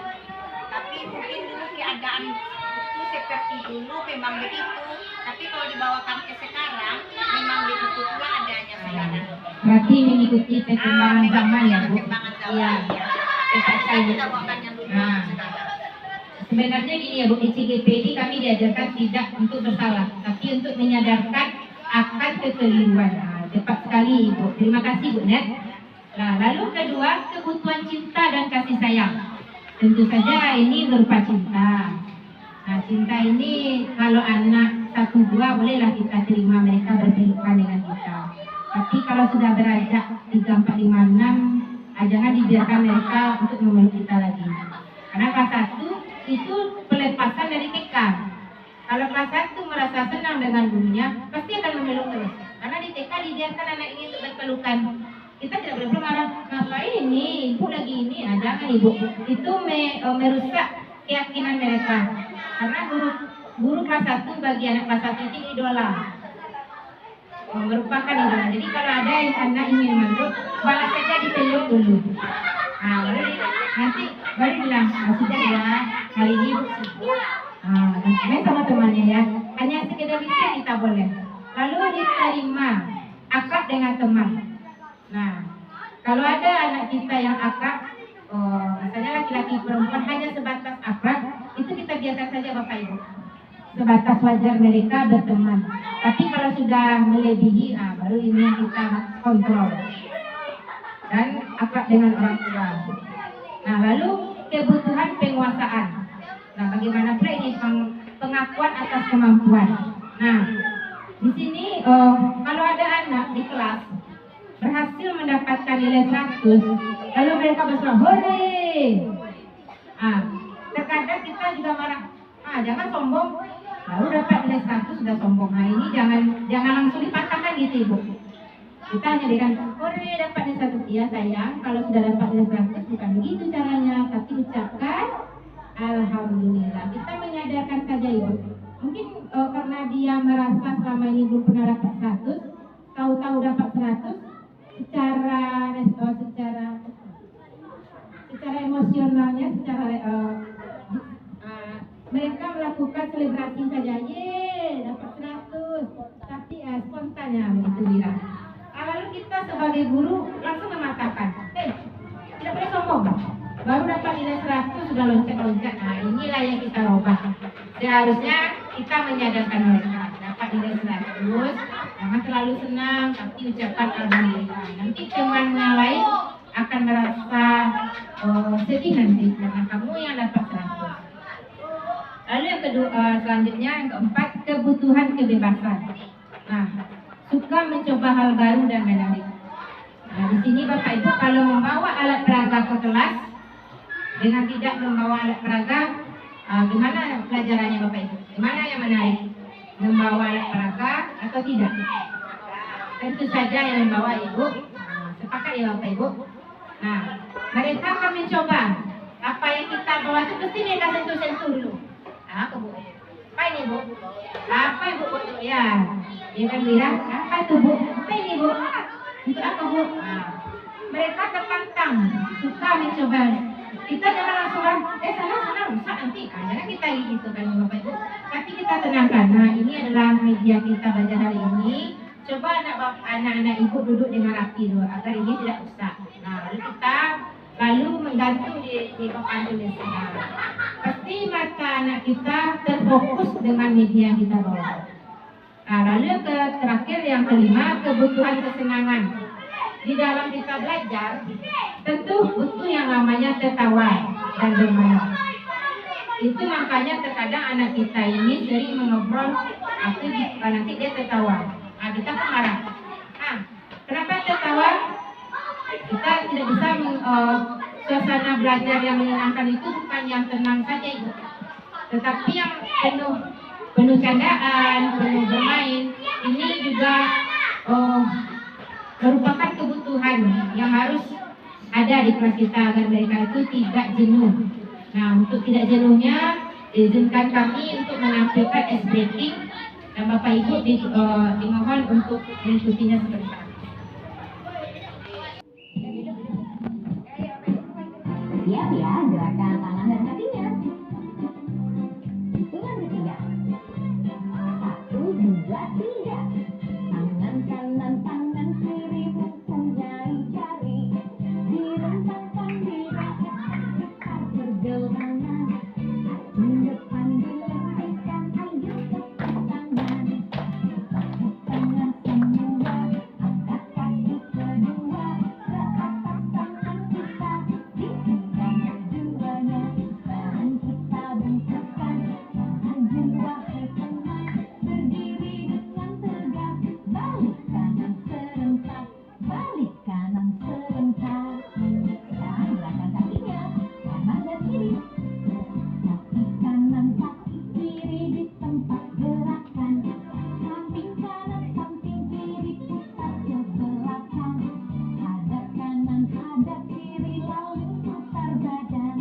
Tapi mungkin dulu keadaan itu seperti dulu memang begitu. Tapi kalau dibawakan ke sekarang memang begitu pula adanya sekarang. Berarti mengikuti perkembangan zaman ya Bu. Perkembangan zaman. Iya. Kita bawakan yang dulu Nah. sekarang. Sebenarnya gini ya Bu, di CGP ini kami diajarkan tidak untuk bersalah, tapi untuk menyadarkan akan kekeliruan. Tepat sekali Ibu. Terima kasih Bu Net. Nah, lalu kedua, kebutuhan cinta dan kasih sayang. Tentu saja ini berupa cinta. Nah, cinta ini kalau anak 1-2 bolehlah kita terima mereka berpelukan dengan kita. Tapi kalau sudah beranjak 3, 4, 5, 6, jangan dibiarkan mereka untuk memeluk kita lagi. Karena kelas 1 itu pelepasan dari TK. Kalau kelas 1 merasa senang dengan gurunya, pasti akan memeluk terus. Karena di TK dibiarkan anak ini untuk berpelukan. Kita tidak boleh marah, ngapain ini, ibu lagi ini, jangan Ibu. Itu merusak keyakinan mereka. Karena guru kelas 1 bagi anak kelas 1 itu idola. Merupakan idola. Jadi kalau ada yang anak ingin meluk, balas saja dipeluk dulu. Nanti baru bilang, sudah ya, hari ini Ibu sibuk. Main sama temannya ya. Hanya sekedar itu kita boleh. Lalu diterima akrab dengan teman. Nah, kalau ada anak kita yang akrab, misalnya laki-laki perempuan hanya sebatas akrab, itu kita biarkan saja Bapak Ibu. Sebatas wajar mereka berteman. Tapi kalau sudah melebihi, baru ini yang kita kontrol. Dan akrab dengan orang tua. Nah, lalu kebutuhan penguasaan. Nah, bagaimana pula ini pengakuan atas kemampuan. Nah, di sini kalau ada anak di kelas berhasil mendapatkan nilai 100, lalu mereka berseru, hore! Terkadang kita juga marah, jangan sombong, baru dapat nilai 100 sudah sombong. Nah ini jangan langsung dipatahkan gitu Ibu. Kita hanya dikatakan, hore dapat nilai 100. Iya sayang, kalau sudah dapat nilai 100 bukan begitu caranya, tapi ucapkan Alhamdulillah. Kita menyadarkan saja Ibu. Mungkin karena dia merasa selama ini belum pernah dapat 100, tahu-tahu dapat 100, secara emosionalnya, mereka melakukan selebrasi saja, dapat 100, tapi spontannya begitu dia. Lalu kita sebagai guru langsung mematahkan, tidak boleh sombong, baru dapat nilai 100 sudah loncat-loncat. Nah inilah yang kita ubah. Seharusnya kita menyadarkan mereka dapat nilai 100, jangan terlalu senang, tapi ucapkan alhamdulillah. Nanti teman yang lain akan merasa sedih nanti karena kamu yang dapat 100. Lalu yang kedua, selanjutnya yang keempat, kebutuhan kebebasan. Nah, suka mencoba hal baru dan menarik. Nah, di sini Bapak Ibu kalau membawa alat peraga ke kelas dengan tidak membawa alat peraga, gimana pelajarannya Bapak Ibu? Gimana yang menarik? Membawa alat peraga atau tidak? Tentu saja yang membawa Ibu. Sepakat ya Bapak Ibu? Nah, mereka akan mencoba apa yang kita bawa itu pasti mereka sentuh-sentuh dulu. Bu, apa ini Bu? Apa Ibu buat ya? Dia kan bilang, apa itu Bu? Apa ini Bu? Untuk apa Bu? Mereka tertantang, suka mencoba. Kita jangan langsung sana rusak nanti. Jangan kita gitu kan Bapak Ibu. Tapi kita tenangkan. Nah ini adalah media kita belajar hari ini. Coba anak-anak Ibu duduk dengan rapi dulu agar ini tidak rusak. Nah lalu kita menggantung di papan tulis. Pasti mata anak kita terfokus dengan media yang kita bawa. Nah lalu yang terakhir yang kelima, kebutuhan kesenangan. Di dalam kita belajar tentu butuh yang namanya tertawa dan bermain. Itu makanya terkadang anak kita ini sering mengobrol, nanti dia tertawa. Kita pun marah. Kenapa tertawa? Kita tidak bisa suasana belajar yang menyenangkan itu bukan yang tenang saja itu, tetapi yang penuh candaan, penuh bermain. Ini juga merupakan kebutuhan yang harus ada di kelas kita agar mereka itu tidak jenuh. Nah, untuk tidak jenuhnya, izinkan kami untuk menampilkan ice breaking dan Bapak Ibu dimohon untuk mengikutinya sebentar. Siap ya, gerakan tangan dan kakinya. Hitungan ketiga. 1, 2, 3. Tangan kanan, tangan kiri, bukan jari-jari. Direntangkan, direntangkan, putar bergelangan. Kaki depan dilengkungkan, ayo tepuk tangan. Tepuk tangan semua, angkat kaki kedua ke atas tangan kita. Dipegang keduanya, badan kita bengkakkan. Maju wahai teman, berdiri dengan tegak. Balik kanan serentak, balik kanan serentak. Sekarang gerakan kakinya, kanan dan kiri. Kaki kanan, kaki kiri di tempat gerakan. Samping kanan, samping kiri, putar ke belakang. Hadap kanan, hadap kiri, lalu putar badan.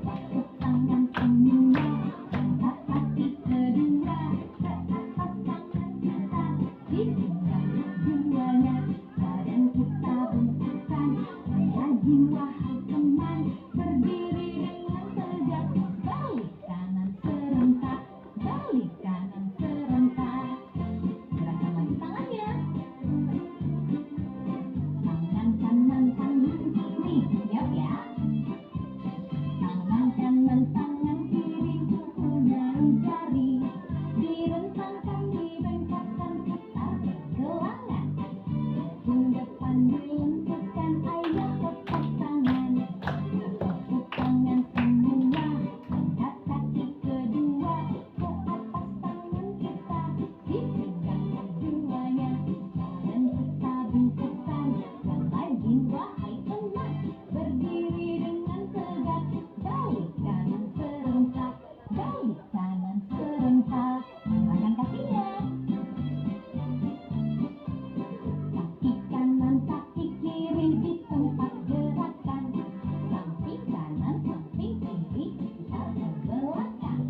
Tepuk tangan semua, angkat kaki kedua ke atas tangan kita. Dipegang keduanya, badan kita bengkakkan. Maju wahai teman, berdiri dengan tegak. Balik kanan serentak, balik kanan serentak. Gerakan lagi tangannya. Tangan kanan, tangan kiri, siap ya. Tangan kanan, tangan kiri, bukan jari-jari. Direntangkan, dibengkakkan, putar bergelangan. Kaki depan dilengkungkan, ayo tepuk tangan. Tepuk tangan semua, angkat kaki kedua ke atas tangan kita. Dipegang keduanya, badan kita bengkakkan. Dan lagi wahai teman, berdiri dengan tegak. Balik kanan serentak, balik kanan serentak. Gerakan kakinya. Kaki kanan, kaki kiri di tempat gerakan. Samping kanan, samping kiri, putar ke belakang.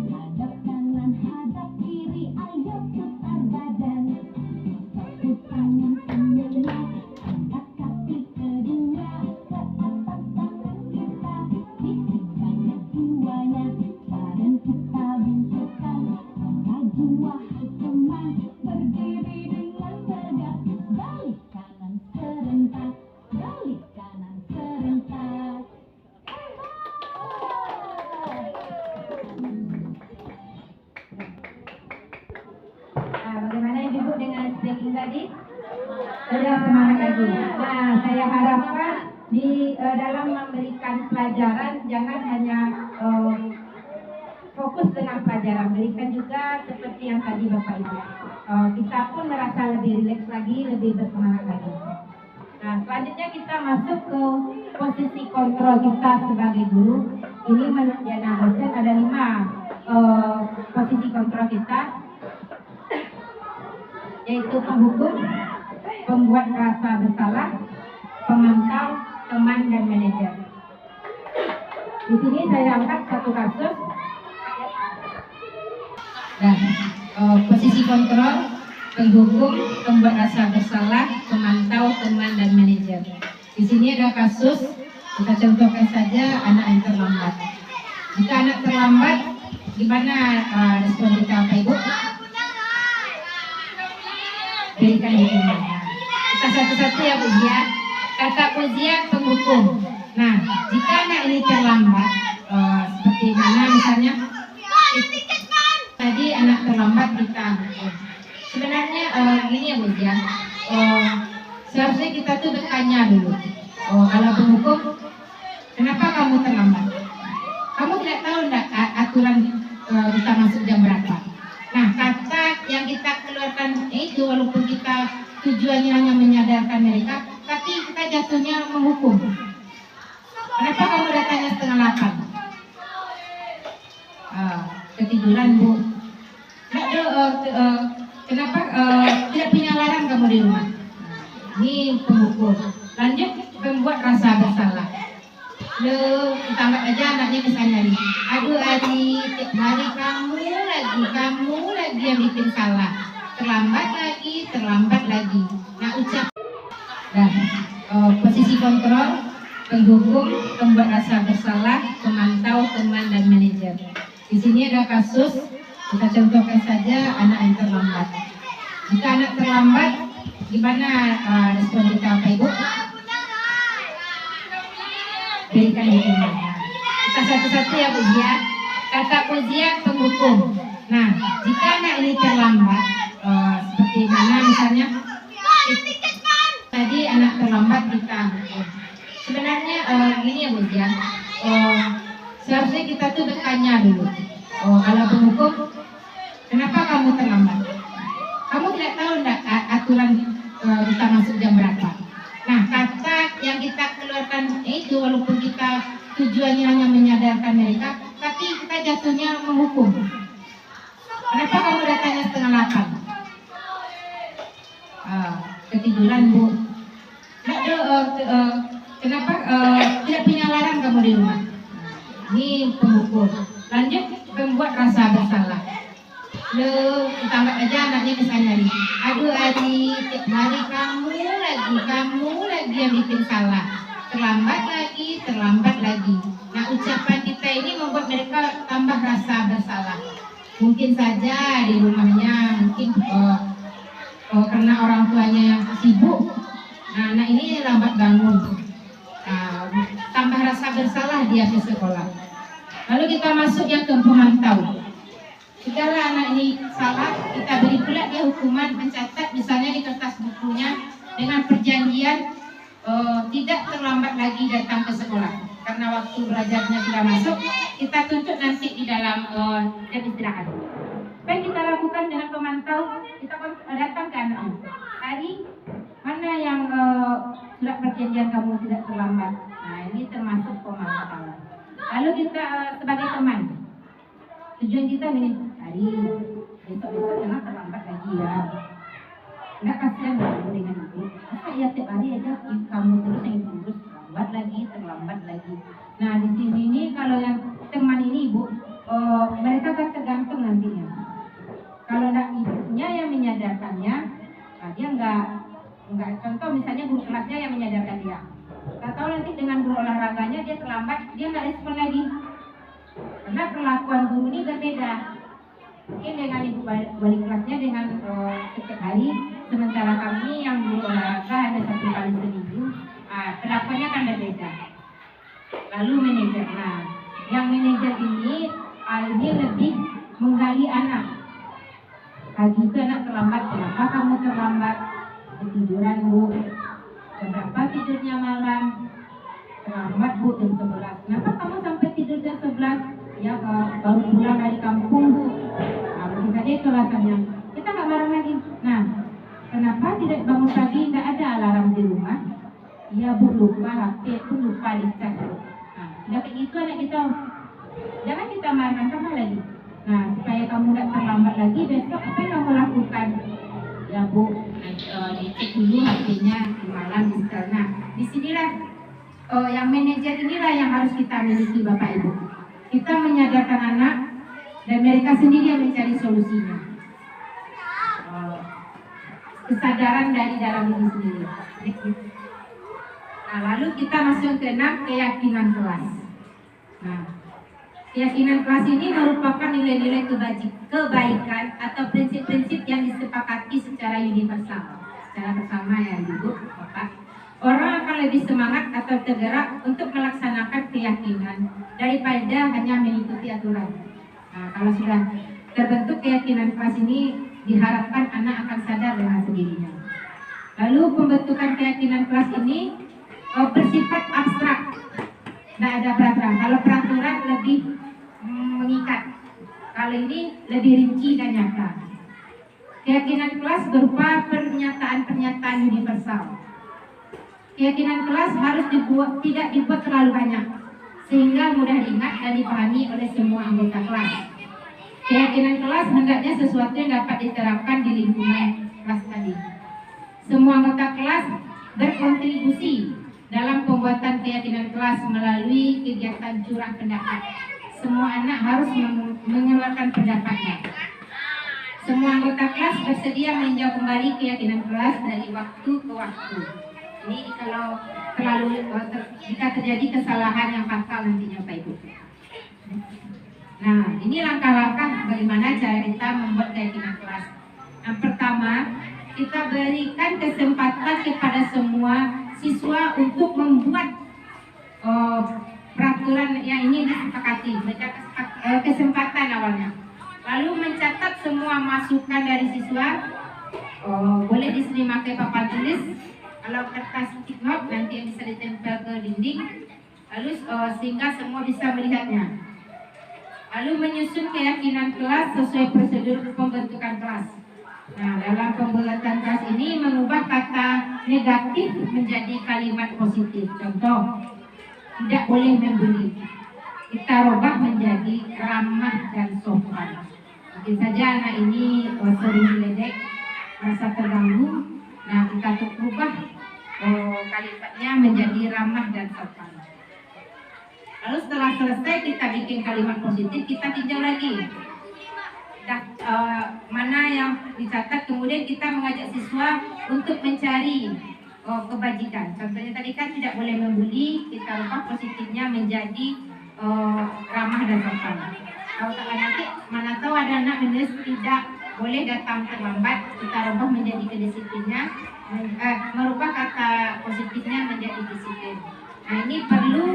Hadap kanan, hadap kiri, ayo putar badan. Tepuk tangan semua, angkat kaki kedua ke atas tangan kita. Dipegang keduanya, badan kita bengkakkan. Maju wahai teman, berdiri dengan tegak. Balik kanan serentak, balik kanan serentak. Bagaimana Ibu dengan speaking tadi? Sudah semangat lagi. Nah, saya harapkan di dalam memberikan pelajaran jangan hanya fokus dengan pelajaran, berikan juga seperti yang tadi Bapak Ibu. Kita pun merasa lebih rileks lagi, lebih bersemangat lagi. Nah, selanjutnya kita masuk ke posisi kontrol kita sebagai guru. Ini menurut Diana dosen ada 5 posisi kontrol kita, yaitu penghukum, pembuat rasa bersalah, pemantau, teman, dan manajer. Di sini saya angkat satu kasus. Dan posisi kontrol, penghukum, pembuat rasa bersalah, pemantau, teman, dan manajer. Di sini ada kasus, kita contohkan saja anak yang terlambat. Jika anak terlambat, gimana respon kita, Pak Ibu? Berikan hukuman. Kita satu-satu ya, Bu Zia. Kata Bu Zia, penghukum. Nah, jika anak ini terlambat, seperti mana misalnya? Tadi anak terlambat kita hukum. Sebenarnya gini ya Bu Zia. Seharusnya kita tuh bertanya dulu. Kalau penghukum, kenapa kamu terlambat? Kamu tidak tahu enggak kita jatuhnya menghukum. Kenapa kamu datangnya setengah 8? Ketiduran Bu. Kenapa tidak punya alarm kamu di rumah? Ini penghukum. Lanjut, membuat rasa bersalah. Kita anggap aja anaknya misalnya nih, aduh Adi, tiap hari kamu lagi yang bikin salah, terlambat lagi. Nah ucap, posisi kontrol, penghukum, pembuat rasa bersalah, pemantau, teman dan manajer. Di sini ada kasus, kita contohkan saja anak yang terlambat. Jika anak terlambat, gimana respon kita Bapak Ibu? Berikan dukungan. Kita satu-satu ya Bu Zia. Kata ujian penghukum. Nah, jika anak ini terlambat, seperti mana misalnya? Tadi anak terlambat kita hukum. Sebenarnya gini ya Bu Zia. Seharusnya kita tuh bertanya dulu. Kalau penghukum, kenapa kamu terlambat? Kamu tidak tahu enggak aturan kita masuk jam berapa? Nah, kata yang kita keluarkan itu walaupun kita tujuannya hanya menyadarkan mereka, tapi kita jatuhnya menghukum. Kenapa kamu datangnya setengah 8? Ketiduran Bu. Kenapa tidak punya alarm kamu di rumah? Ini penghukum. Lanjut, membuat rasa bersalah. Kita anggap aja anaknya misalnya nih, aduh Adi, tiap hari kamu lagi yang bikin salah, terlambat lagi. Nah ucapan kita ini membuat mereka tambah rasa bersalah. Mungkin saja di rumahnya mungkin karena orang tuanya sibuk, nah anak ini lambat bangun, tambah rasa bersalah dia ke sekolah. Lalu kita masuk yang ke pemantau. Jikalau anak ini salah, kita beri pula dia hukuman mencatat misalnya di kertas bukunya dengan perjanjian tidak terlambat lagi datang ke sekolah. Karena waktu belajarnya sudah masuk, kita tuntut nanti di dalam jam istirahat. Apa yang kita lakukan dengan pemantau? Kita datang ke anaknya. Hari mana yang surat perjanjian kamu tidak terlambat? Nah ini termasuk pemantau. Lalu kita sebagai teman, tujuan kita ini, hari besok jangan terlambat lagi ya. Enggak kasihan kamu dengan ibu. Masa ya tiap hari aja kamu terus yang urus terlambat lagi. Nah di sini nih kalau yang teman ini ibu, mereka kan tergantung nantinya. Kalau enggak ibunya yang menyadarkannya, nah dia enggak contoh misalnya guru kelasnya yang menyadarkan dia. Atau nanti dengan guru olahraganya dia terlambat, dia enggak respon lagi. Karena perlakuan guru ini berbeda. Mungkin dengan ibu wali kelasnya dengan setiap hari, sementara kami yang guru olahraga hanya 1 kali seminggu, perlakuannya kan berbeda. Lalu manajer, nah yang manajer ini lebih menggali anak. Pagi itu anak terlambat, kenapa kamu terlambat? Ketiduran Bu, berapa tidurnya malam? Terlambat Bu, jam 11. Kenapa kamu sampai tidur jam 11? Ya baru pulang dari kampung Bu. Mungkin saja itu alasannya. Kita nggak marah lagi. Nah, kenapa tidak bangun pagi? Tidak ada alarm di rumah. Ya Bu, lupa HP pun lupa dicas. Nah, udah kayak gitu anak kita. Jangan kita marahkan kamu lagi. Nah, supaya kamu nggak terlambat lagi, besok apa yang kamu lakukan? Ya Bu, dicek dulu HP-nya di malam di setel. Nah, disinilah yang manajer inilah yang harus kita miliki Bapak Ibu. Kita menyadarkan anak dan mereka sendiri yang mencari solusinya. Kesadaran dari dalam diri sendiri. Nah, lalu kita masuk ke 6, keyakinan kelas. Nah, keyakinan kelas ini merupakan nilai-nilai kebaikan atau prinsip-prinsip yang disepakati secara universal. Secara bersama ya Ibu, Bapak. Orang akan lebih semangat atau tergerak untuk melaksanakan keyakinan daripada hanya mengikuti aturan. Nah, kalau sudah terbentuk keyakinan kelas ini, diharapkan anak akan sadar dengan sendirinya. Lalu pembentukan keyakinan kelas ini bersifat abstrak, tidak ada peraturan. Kalau peraturan lebih mengikat, kalau ini lebih rinci dan nyata. Keyakinan kelas berupa pernyataan-pernyataan universal. keyakinan kelas tidak dibuat terlalu banyak, sehingga mudah diingat dan dipahami oleh semua anggota kelas. Keyakinan kelas hendaknya sesuatu yang dapat diterapkan di lingkungan kelas tadi. Semua anggota kelas berkontribusi dalam pembuatan keyakinan kelas melalui kegiatan curah pendapat. Semua anak harus mengeluarkan pendapatnya. Semua anggota kelas bersedia meninjau kembali keyakinan kelas dari waktu ke waktu. Ini kalau jika terjadi kesalahan yang fatal nantinya Pak Ibu. Nah, ini langkah-langkah bagaimana cara kita membuat keyakinan kelas. Yang pertama, kita berikan kesempatan kepada semua siswa untuk membuat peraturan yang ini disepakati. Mereka kesempatan awalnya. Lalu mencatat semua masukan dari siswa. Boleh di sini pakai papan tulis. Kalau kertas stick note nanti yang bisa ditempel ke dinding. Lalu sehingga semua bisa melihatnya. Lalu menyusun keyakinan kelas sesuai prosedur pembentukan kelas. Nah, dalam pembuatan kelas ini mengubah kata negatif menjadi kalimat positif. Contoh, tidak boleh membuli. Kita rubah menjadi ramah dan sopan. Mungkin saja anak ini sering diledek, merasa terganggu. Nah, kita rubah kalimatnya menjadi ramah dan sopan. Lalu setelah selesai kita bikin kalimat positif, kita tinjau lagi. Mana yang dicatat, kemudian kita mengajak siswa untuk mencari kebajikan. Contohnya tadi kan tidak boleh membuli, kita rubah positifnya menjadi ramah dan sopan. Kalau nanti mana tahu ada anak menulis tidak boleh datang terlambat, kita rubah menjadi kedisiplinnya, merubah kata positifnya menjadi disiplin. Nah, ini perlu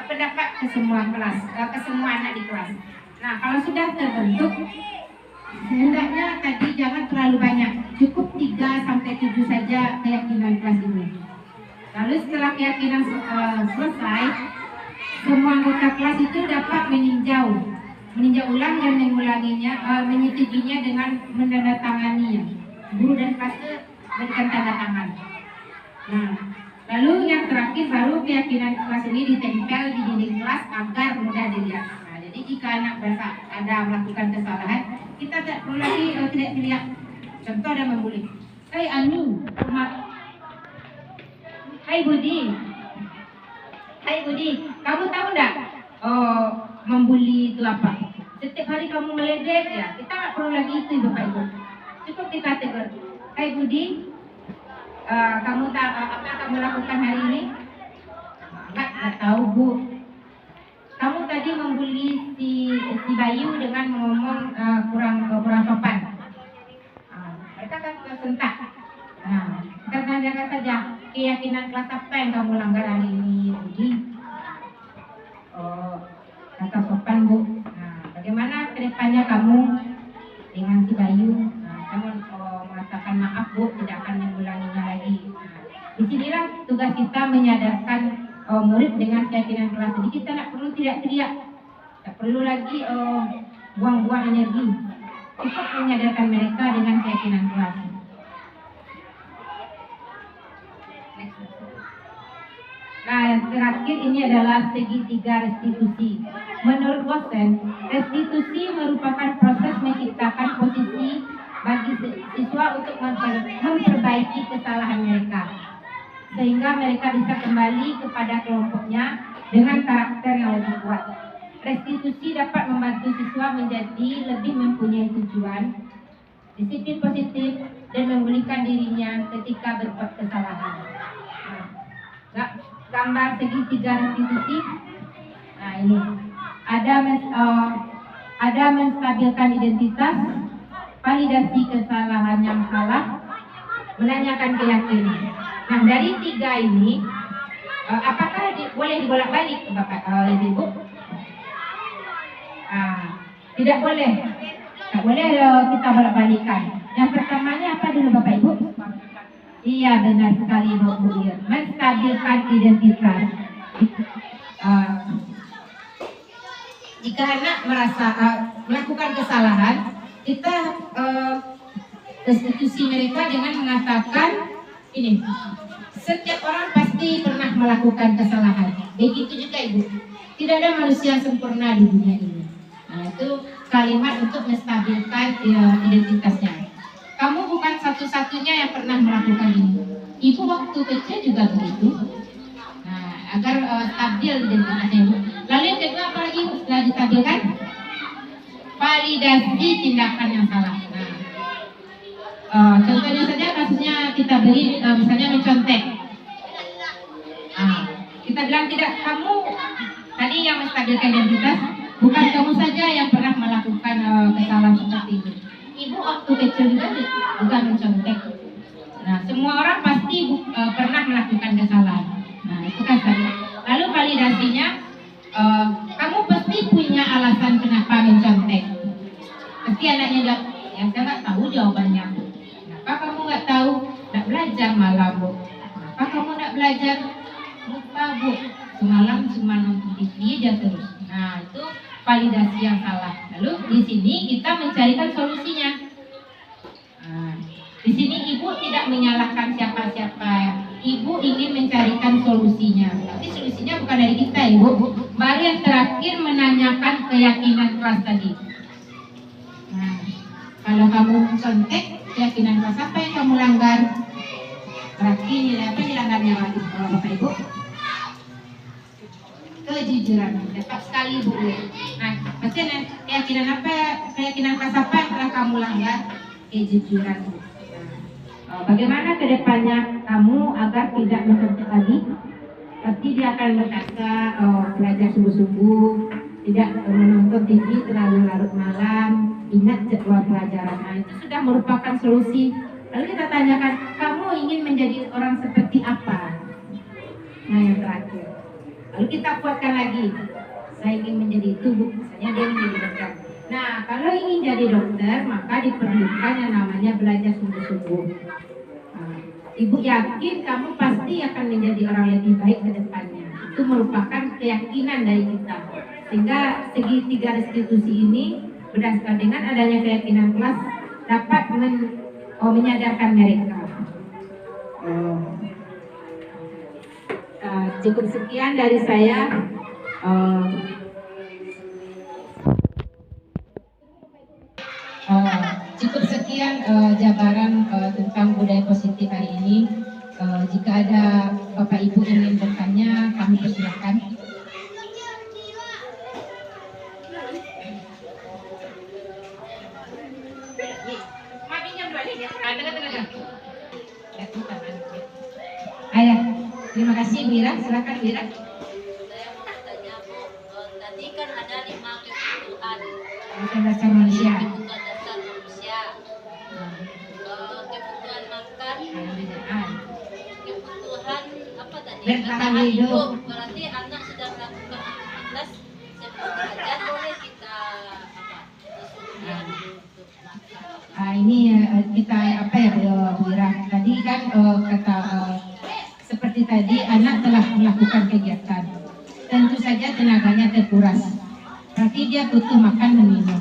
pendapat ke semua kelas, ke semua anak di kelas. Nah, kalau sudah terbentuk, hendaknya tadi jangan terlalu banyak, cukup 3 sampai 7 saja keyakinan kelas ini. Lalu setelah keyakinan selesai, semua anggota kelas itu dapat meninjau ulang dan mengulanginya, menyetujuinya dengan menandatanganinya. Guru dan kelas berikan tanda tangan. Nah, lalu yang terakhir baru keyakinan kelas ini ditempel di dinding kelas agar mudah dilihat. Nah, jadi jika anak merasa ada melakukan kesalahan, kita tidak perlu lagi tidak dilihat. Contoh ada membuli. Hai Ani, Hai Budi, kamu tahu enggak? Membuli itu apa? Setiap hari kamu meledek ya, kita nggak perlu lagi itu Bapak Ibu. Cukup kita tegur. Hai Budi, kamu apa yang kamu lakukan hari ini? Enggak tahu Bu. Kamu tadi membuli si Bayu dengan ngomong kurang sopan. Mereka kan tersentak. Nah, kita tanyakan saja keyakinan kelas apa yang kamu langgar hari ini, Budi? Kata sopan Bu. Nah, bagaimana kedepannya kamu dengan si Bayu? Kamu mengatakan maaf Bu, tidak akan mengulanginya lagi. Nah, disinilah tugas kita menyadarkan murid dengan keyakinan kelas. Jadi kita tidak perlu teriak-teriak, tidak perlu lagi buang-buang energi. Cukup menyadarkan mereka dengan keyakinan kelas. Nah, yang terakhir ini adalah segitiga restitusi. Menurut Watson, restitusi merupakan proses menciptakan posisi bagi siswa untuk memperbaiki kesalahan mereka, sehingga mereka bisa kembali kepada kelompoknya dengan karakter yang lebih kuat. Restitusi dapat membantu siswa menjadi lebih mempunyai tujuan, disiplin positif, dan memulihkan dirinya ketika berbuat kesalahan. Nah, gambar segitiga restitusi. Nah, ini ada menstabilkan identitas, validasi kesalahan yang salah, menanyakan keyakinan. Nah, dari 3 ini, apakah boleh dibolak-balik Bapak Ibu? Tidak boleh. Tidak boleh kita bolak-balikan. Yang pertamanya apa dulu Bapak Ibu? Iya, benar sekali Bu Ir. Menstabilkan identitas. Jika anak merasa melakukan kesalahan, kita restitusi mereka dengan mengatakan Ini, setiap orang pasti pernah melakukan kesalahan. Begitu juga Ibu. Tidak ada manusia yang sempurna di dunia ini. Nah, itu kalimat untuk menstabilkan identitasnya. Kamu bukan satu-satunya yang pernah melakukan ini. Ibu waktu kecil juga begitu. Nah, agar stabil identitasnya Ibu. Lalu yang kedua apa lagi setelah distabilkan? Validasi tindakan yang salah. Nah, contohnya saja kasusnya kita beri misalnya mencontek. Nah, kita bilang tidak, kamu tadi yang menstabilkan identitas, bukan kamu saja yang pernah melakukan kesalahan seperti itu. Ibu waktu kecil juga mencontek. Nah, semua orang pasti pernah melakukan kesalahan. Nah, itu kan tadi. Lalu validasinya, kamu pasti punya alasan kenapa mencontek. Pasti anaknya jawab, ya saya nggak tahu jawabannya. Kenapa kamu nggak tahu? Nggak belajar malam, Bu. Kenapa kamu nggak belajar? Lupa, Bu. Semalam cuma nonton TV aja terus. Nah, itu validasi yang salah. Lalu di sini kita mencarikan solusinya. Nah, di sini Ibu tidak menyalahkan siapa-siapa. Ibu ingin mencarikan solusinya. Tapi solusinya bukan dari kita, Ibu. Baru yang terakhir menanyakan keyakinan kelas tadi. Nah, kalau kamu contek, keyakinan kelas apa yang kamu langgar? Berarti nilai apa dilanggarnya Bapak Ibu? Kejujuran. Tepat sekali Bu. Nah, pasti keyakinan apa? Keyakinan kelas apa yang telah kamu langgar? Kejujuran. Nah, bagaimana kedepannya kamu agar tidak mencontek lagi? Pasti dia akan berkata belajar sungguh-sungguh, tidak menonton TV terlalu larut malam, ingat jadwal pelajaran. Nah, itu sudah merupakan solusi. Lalu kita tanyakan, kamu ingin menjadi orang seperti apa? Nah, yang terakhir. Lalu kita kuatkan lagi, saya ingin menjadi itu, Bu. Misalnya dia menjadi dokter. Nah, kalau ingin jadi dokter, maka diperlukan yang namanya belajar sungguh-sungguh. Nah, Ibu yakin kamu pasti akan menjadi orang lebih baik ke depannya. Itu merupakan keyakinan dari kita. Sehingga segitiga restitusi ini, berdasarkan dengan adanya keyakinan kelas, dapat menyadarkan mereka. Cukup sekian dari saya. Cukup sekian jabaran tentang budaya positif hari ini. Jika ada Bapak Ibu ingin bertanya, kami persilakan. Ayah, terima kasih Bu Ira. Silakan Bu Ira. Saya mau bertanya, Bu. Tadi kan ada 5 kebutuhan. Kebutuhan dasar manusia. Kebutuhan dasar manusia. Kebutuhan makan. Kebutuhan apa tadi? Bertahan hidup. Berarti anak sudah melakukan aktivitas sebelum belajar, boleh kita untuk makan. Ini kita apa ya Bu Ira? Tadi kan kata seperti tadi anak telah melakukan kegiatan, tentu saja tenaganya terkuras. Berarti dia butuh makan dan minum.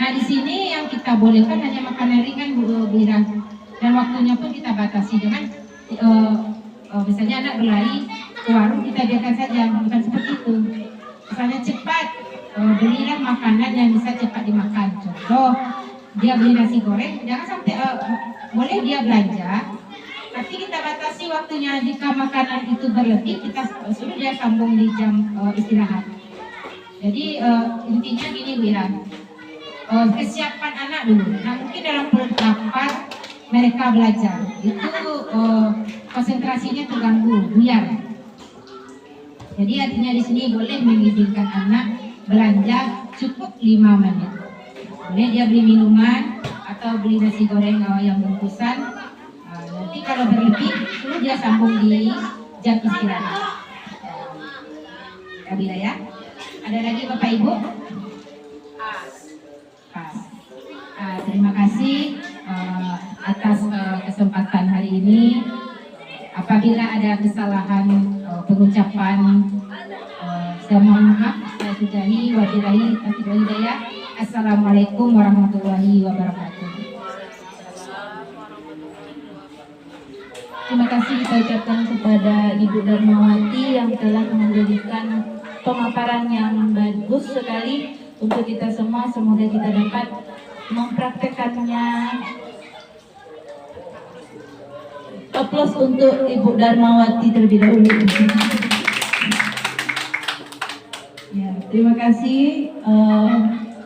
Nah, di sini yang kita bolehkan hanya makanan ringan Bu Ira, dan waktunya pun kita batasi dengan misalnya anak berlari ke warung, kita biarkan saja, bukan seperti itu. Misalnya cepat, belilah makanan yang bisa cepat dimakan. Contoh, dia beli nasi goreng, jangan sampai boleh dia belanja, tapi kita batasi waktunya. Jika makanan itu berlebih, kita suruh dia sambung di jam istirahat. Jadi intinya gini Bu Ira, kesiapan anak dulu. Nah, mungkin dalam perut lapar mereka belajar, itu konsentrasinya terganggu, buyar. Jadi artinya di sini boleh mengizinkan anak belanja cukup 5 menit. Boleh dia beli minuman atau beli nasi goreng yang bungkusan. Nanti kalau berlebih, suruh dia sambung di jam istirahat. Ya Bila ya. Ada lagi Bapak Ibu? Pas. Terima kasih atas kesempatan hari ini. Apabila ada kesalahan pengucapan, saya mohon maaf. Saya sudahi. Wabillahi taufiq wal hidayah. Assalamualaikum warahmatullahi wabarakatuh. Terima kasih kita ucapkan kepada Ibu Darmawati yang telah memberikan pemaparan yang bagus sekali untuk kita semua. Semoga kita dapat mempraktekannya. Aplaus untuk Ibu Darmawati terlebih dahulu. Ya, terima kasih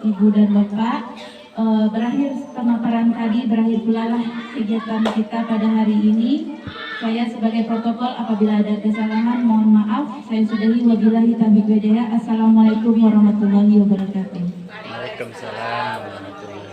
Ibu dan Bapak. Berakhir pemaparan tadi, berakhir pula lah kegiatan kita pada hari ini. Saya sebagai protokol apabila ada kesalahan mohon maaf. Saya sudahi, wabillahi taufiq wal hidayah. Assalamualaikum warahmatullahi wabarakatuh. Waalaikumsalam warahmatullahi wabarakatuh.